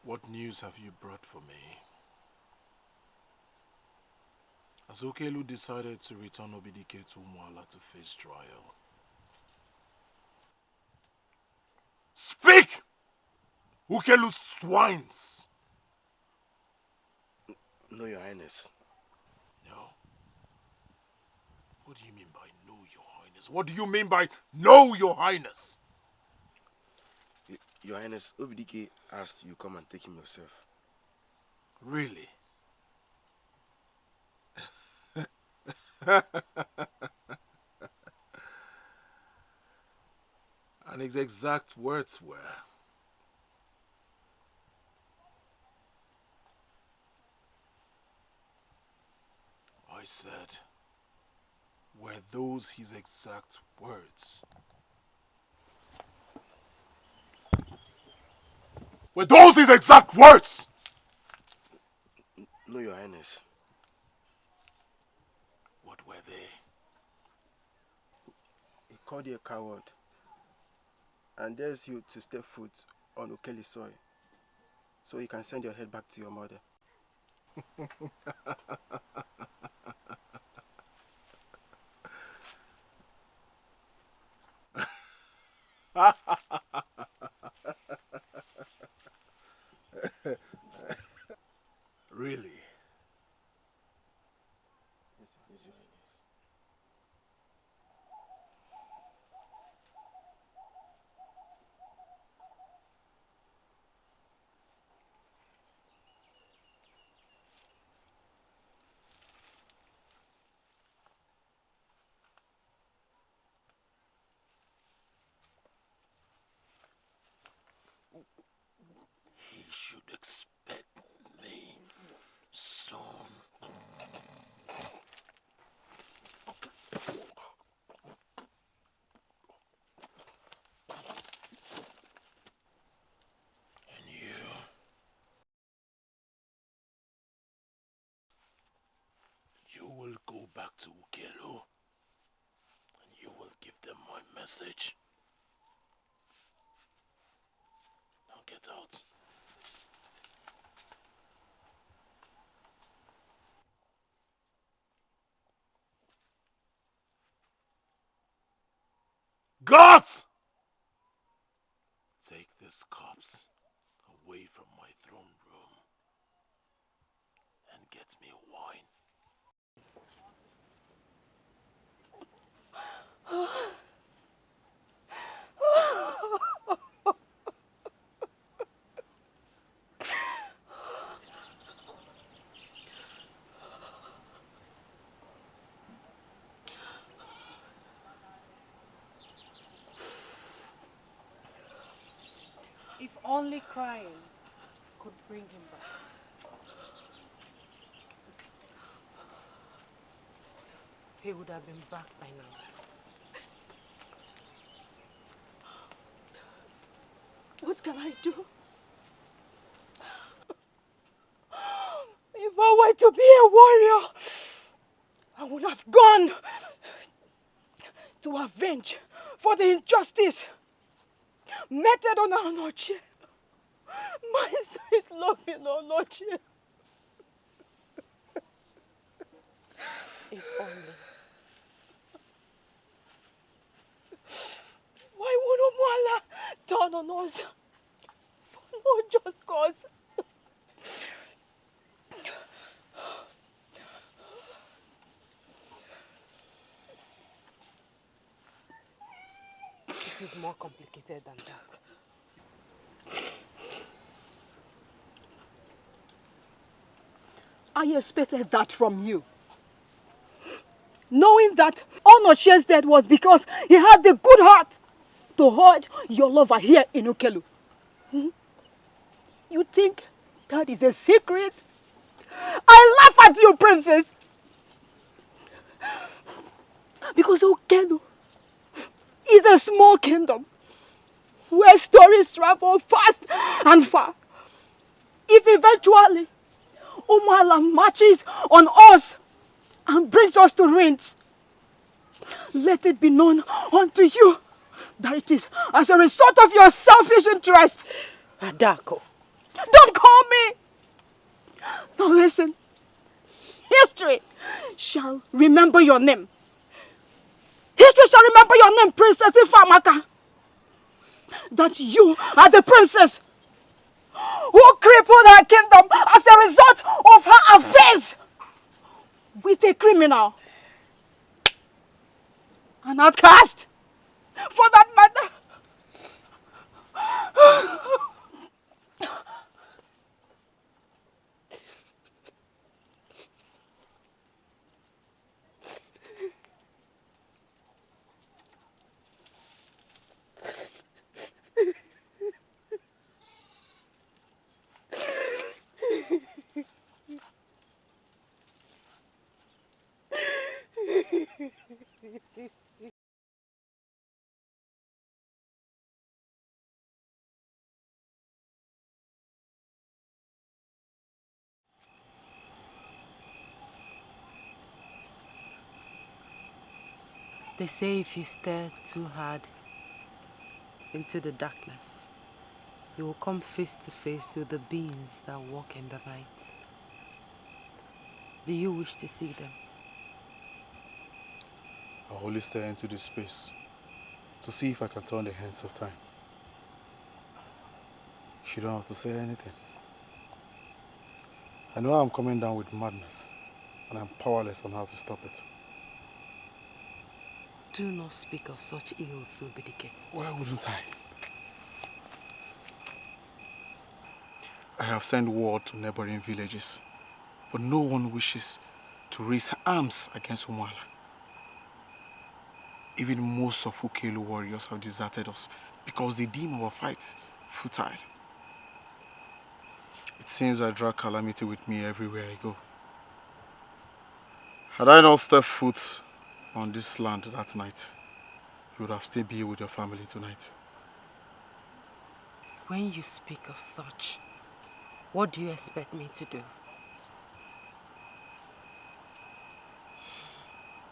What news have you brought for me? Has Okelu decided to return Obidike to Umuala to face trial? Speak! Ukelu swines! No, Your Highness. No. What do you mean by no, Your Highness? What do you mean by no, Your Highness? Your Highness, Obidike asked you come and take him yourself. Really? And his exact words were, I said, were those his exact words? Were those his exact words? No, Your Highness. What were they? He called you a coward and dares you to step foot on Okeli's soil so you can send your head back to your mother. Really? Yes. He should expect me soon. to Ukelu, and you will give them my message. Now get out. Gods! Take this corpse away from my throne room and get me wine. If only crying could bring him back. He would have been back by now. What can I do? If I were to be a warrior, I would have gone to avenge for the injustice meted on Onochie. My sweet loving Onochie. If only. Why would Omuala turn on us for no just cause? It is more complicated than that. I expected that from you. Knowing that Onochie's death was because he had the good heart to hold your lover here in Ukelu. You think that is a secret? I laugh at you, princess. Because Ukelu is a small kingdom where stories travel fast and far. If eventually Umuala marches on us and brings us to ruins, let it be known unto you that it is as a result of your selfish interest. Adako. Don't call me! Now listen. History shall remember your name. History shall remember your name, Princess Ifamaka. That you are the princess who crippled her kingdom as a result of her affairs with a criminal. An outcast, for that matter. They say if you stare too hard into the darkness, you will come face to face with the beings that walk in the night. Do you wish to see them? I'll only stare into this space to see if I can turn the hands of time. You don't have to say anything. I know I'm coming down with madness, and I'm powerless on how to stop it. Do not speak of such ills, Ubidike. Why wouldn't I? I have sent word to neighboring villages, but no one wishes to raise arms against Umuala. Even most of Ukelu warriors have deserted us because they deem our fight futile. It seems I drag calamity with me everywhere I go. Had I not stepped foot on this land that night, you would have stayed here with your family tonight. When you speak of such, what do you expect me to do?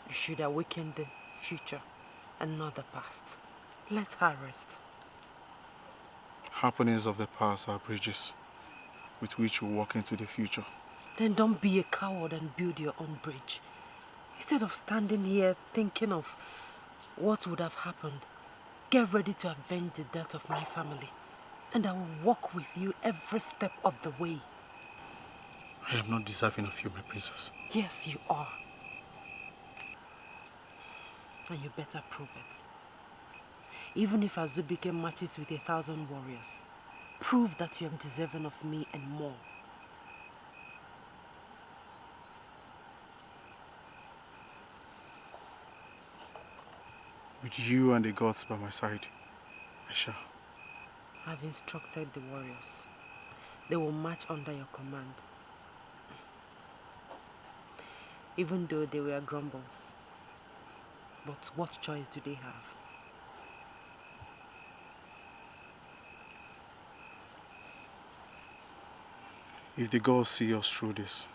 You should awaken the future and not the past. Let her rest. Happenings of the past are bridges with which we walk into the future. Then don't be a coward and build your own bridge. Instead of standing here thinking of what would have happened, get ready to avenge the death of my family. And I will walk with you every step of the way. I am not deserving of you, my princess. Yes, you are. And you better prove it. Even if Azubike matches with 1,000 warriors, prove that you are deserving of me and more. With you and the gods by my side, I shall. I've instructed the warriors. They will march under your command. Even though they were grumbles. But what choice do they have? If the gods see us through this,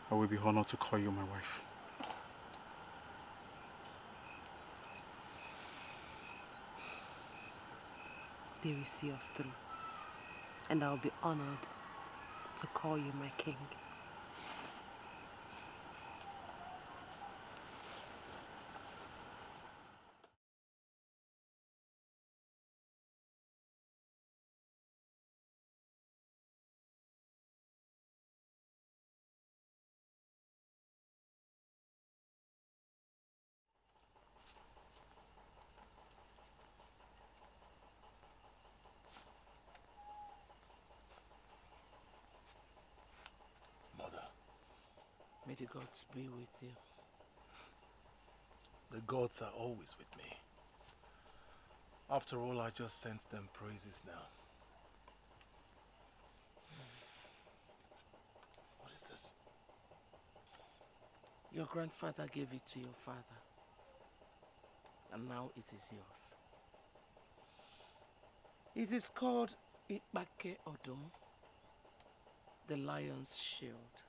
I will be honored to call you my wife. They will see us through. And I'll be honored to call you my king. May the gods be with you. The gods are always with me. After all, I just sent them praises now. What is this? Your grandfather gave it to your father. And now it is yours. It is called Ipake Odum, the lion's shield.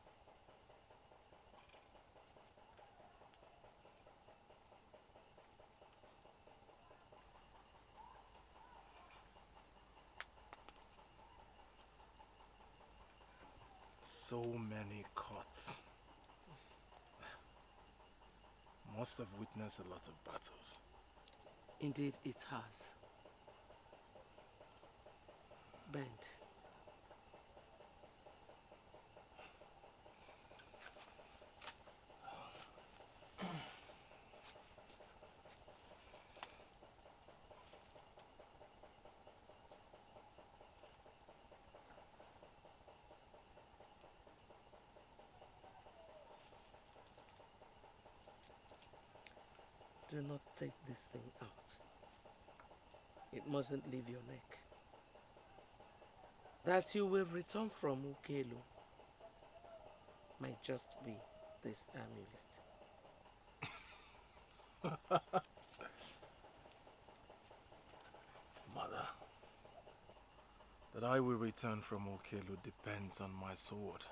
So many cuts. Must have witnessed a lot of battles. Indeed, it has. Bend. Do not take this thing out. It mustn't leave your neck. That you will return from Ukelu might just be this amulet. Mother, that I will return from Okelu depends on my sword,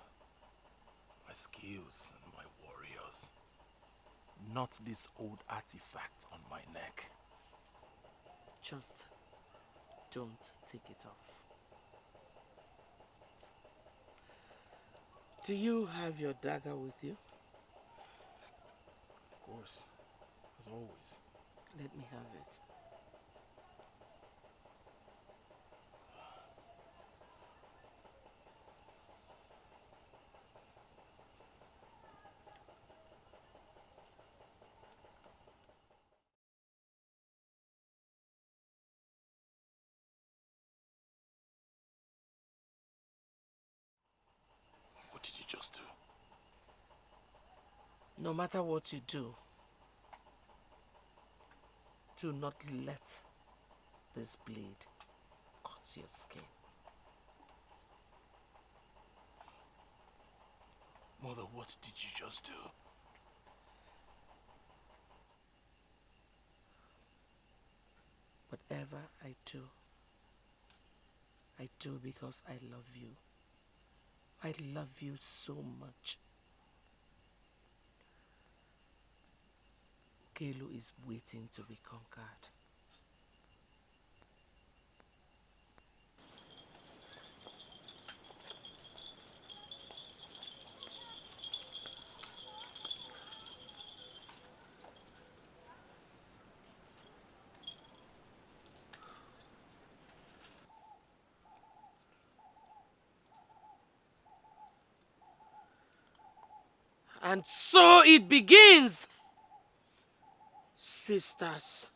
my skills, and my warriors. Not this old artifact on my neck. Just don't take it off. Do you have your dagger with you? Of course, as always. Let me have it. What did you just do? No matter what you do not let this blade cut your skin. Mother, what did you just do? Whatever I do because I love you. I love you so much. Okelu is waiting to be conquered. And so it begins, sisters.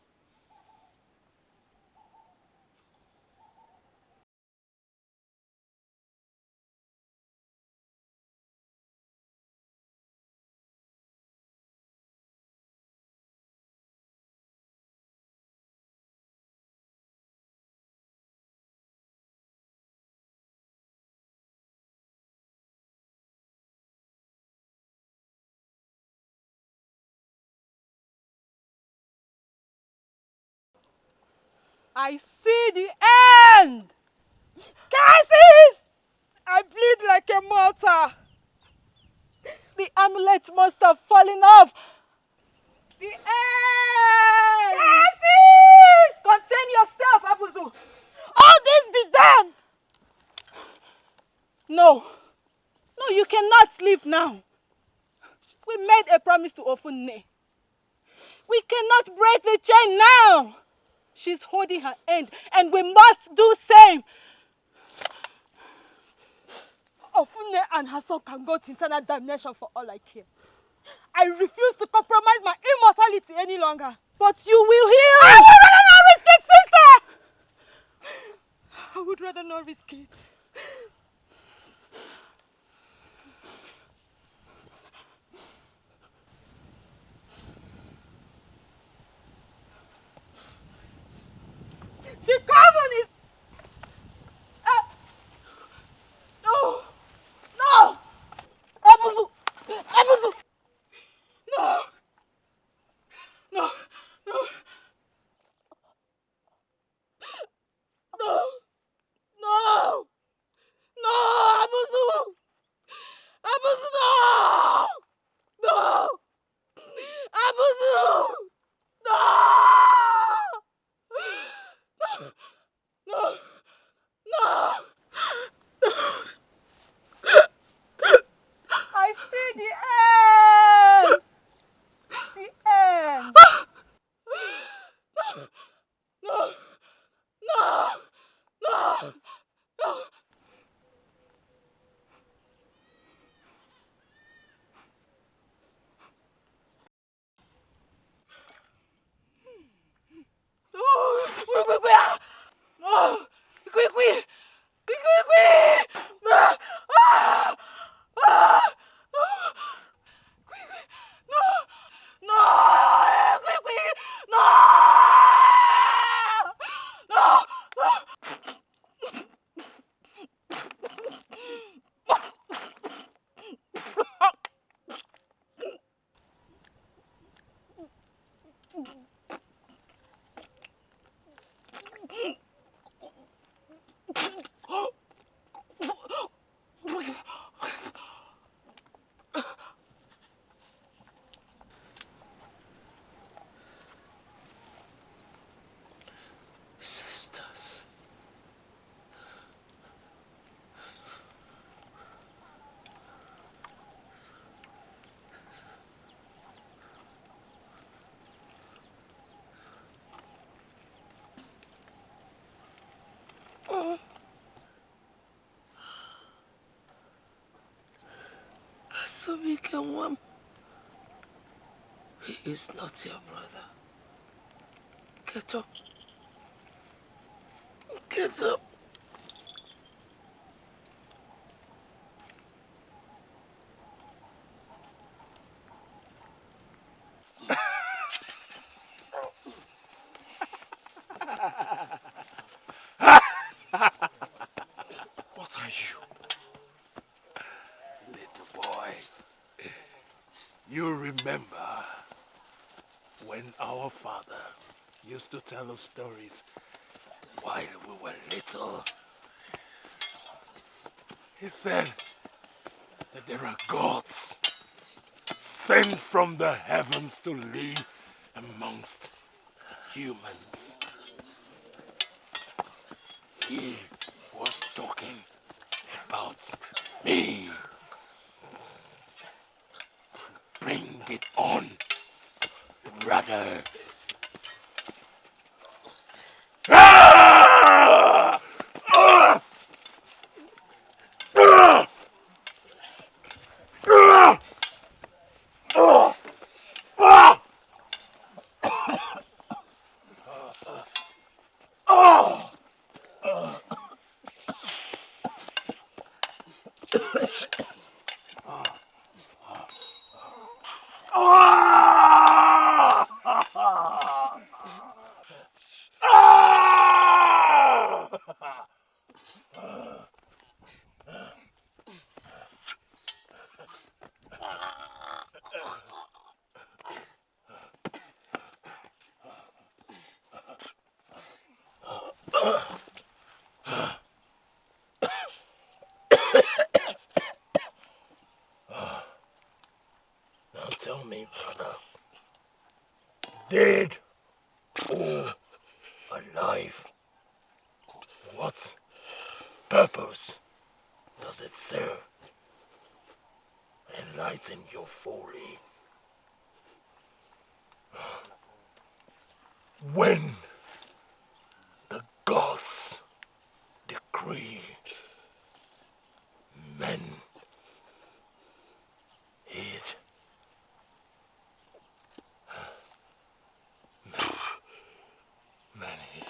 I see the end! Cassis! I bleed like a mortar. The amulet must have fallen off. The end! Cassis! Contain yourself, Abuzu. All this be damned! No. No, you cannot leave now. We made a promise to Ofunne. We cannot break the chain now. She's holding her end, and we must do same. Ofunne and her son can go to internal damnation for all I care. I refuse to compromise my immortality any longer. But you will heal! I would rather not risk it, sister! I would rather not risk it. The carbon is... No! No! Abuzu! Abuzu! No! No! No! No! No! No! Abuzu! Abuzu, no! No! Abuzu! No! No! No! I see the end! The end! No! No! No! No! Sisters. Asubike, he is not your brother. Get up. Get up. What are you? Little boy, you remember when our father used to tell us stories while we were little? He said that there are gods sent from the heavens to live amongst humans. He was talking about me. Bring it on, brother. Ah! Ah! Ah! Ah! Ah! Ah! Ah! Now tell me, brother, dead or alive, what purpose does it serve? Enlighten your folly. When the gods decree, men heed. Men heed.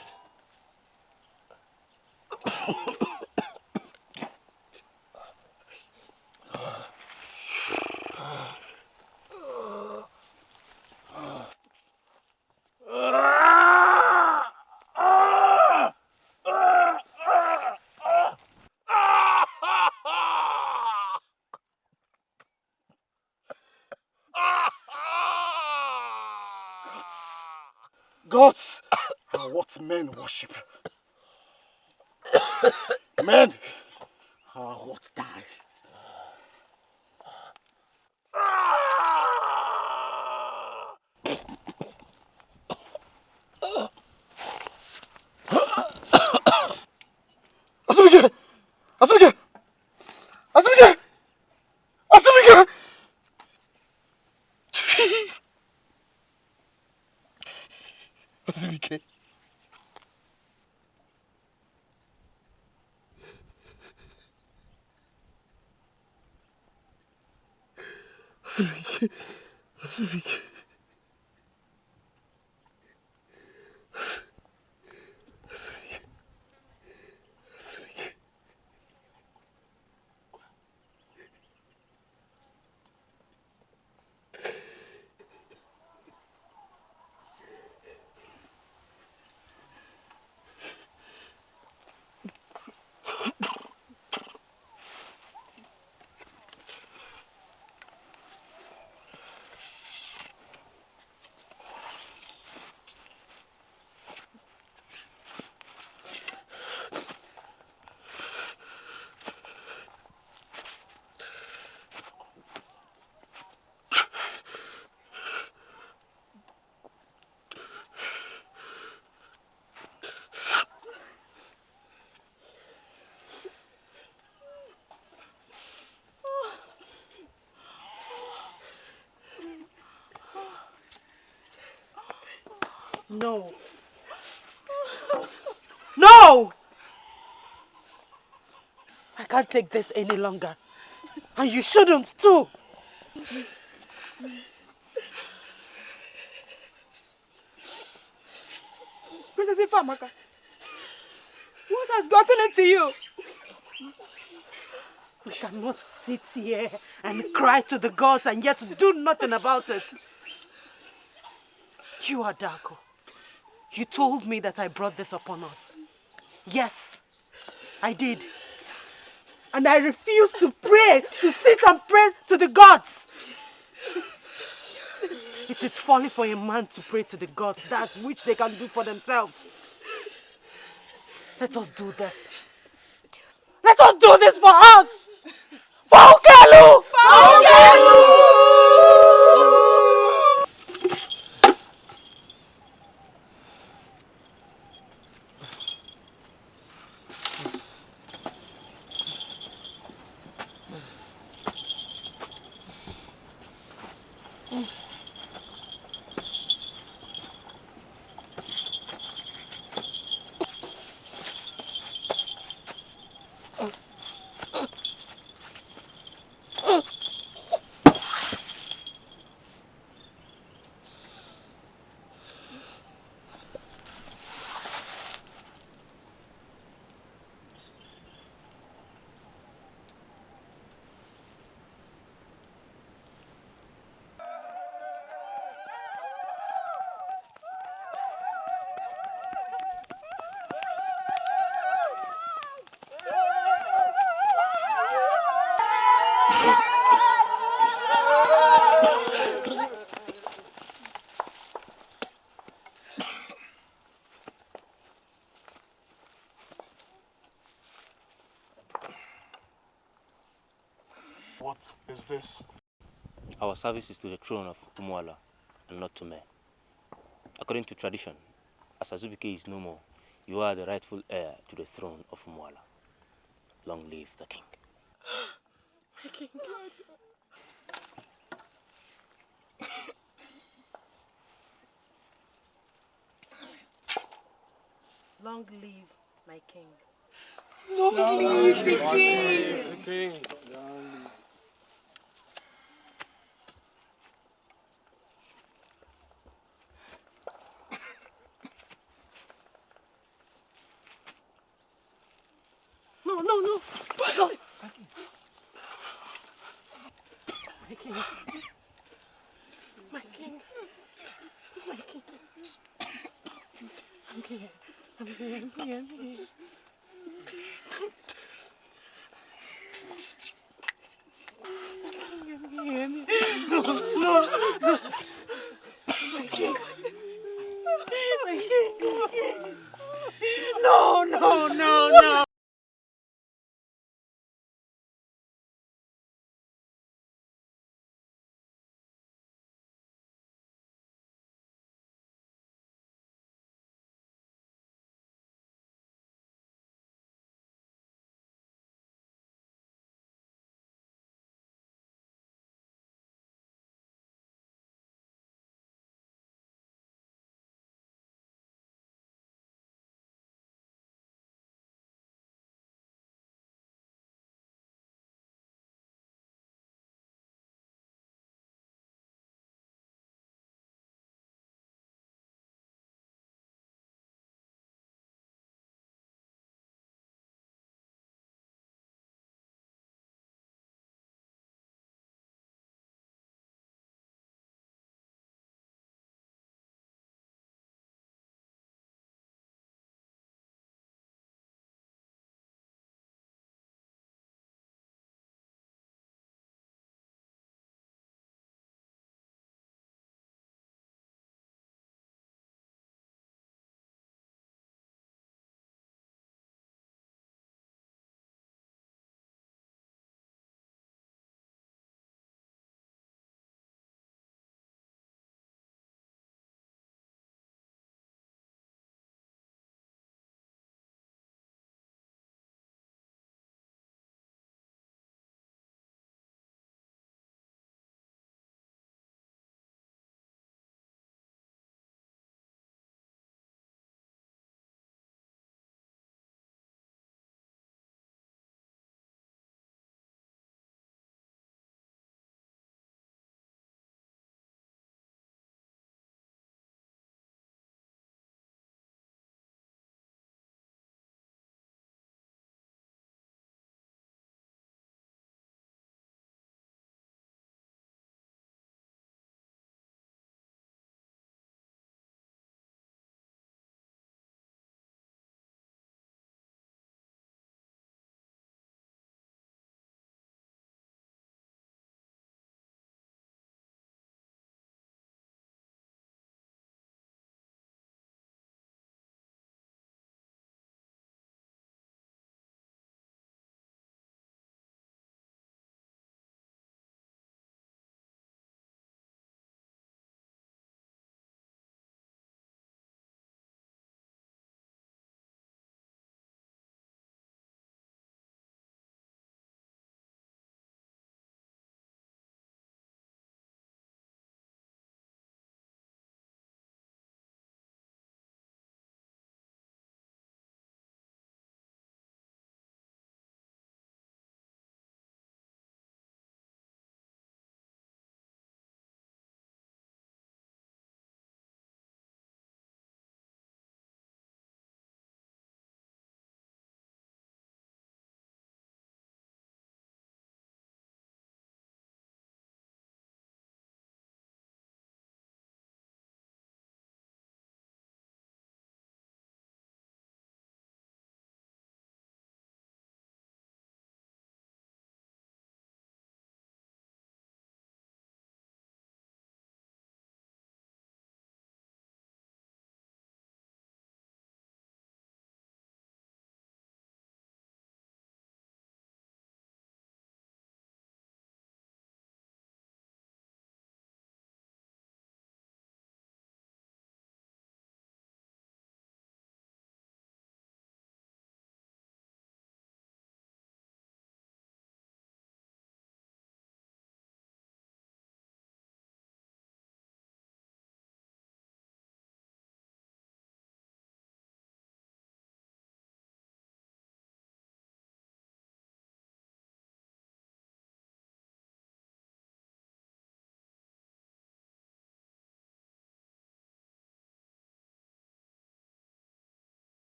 Gods are what men worship. Men are what die. Azubike! Azubike! Azubike! Azubike! Azubike. Azubike. Azubike. No. No! I can't take this any longer. And you shouldn't too. Princess Ifamaka, what has gotten into you? We cannot sit here and cry to the gods and yet do nothing about it. You are Darko. You told me that I brought this upon us. Yes, I did. And I refuse to pray, to sit and pray to the gods. It is folly for a man to pray to the gods, that which they can do for themselves. Let us do this. Let us do this for us! For Ukelu! For Ukelu! What is this? Our service is to the throne of Umuala and not to men. According to tradition, as Azubike is no more, you are the rightful heir to the throne of Umuala. Long live the king. My king. Long live my king. Long live the king. No, no, no. No. My king. My king. My king. I'm here. I'm here. I'm here. I'm here. I'm here. I'm here. No, no, no.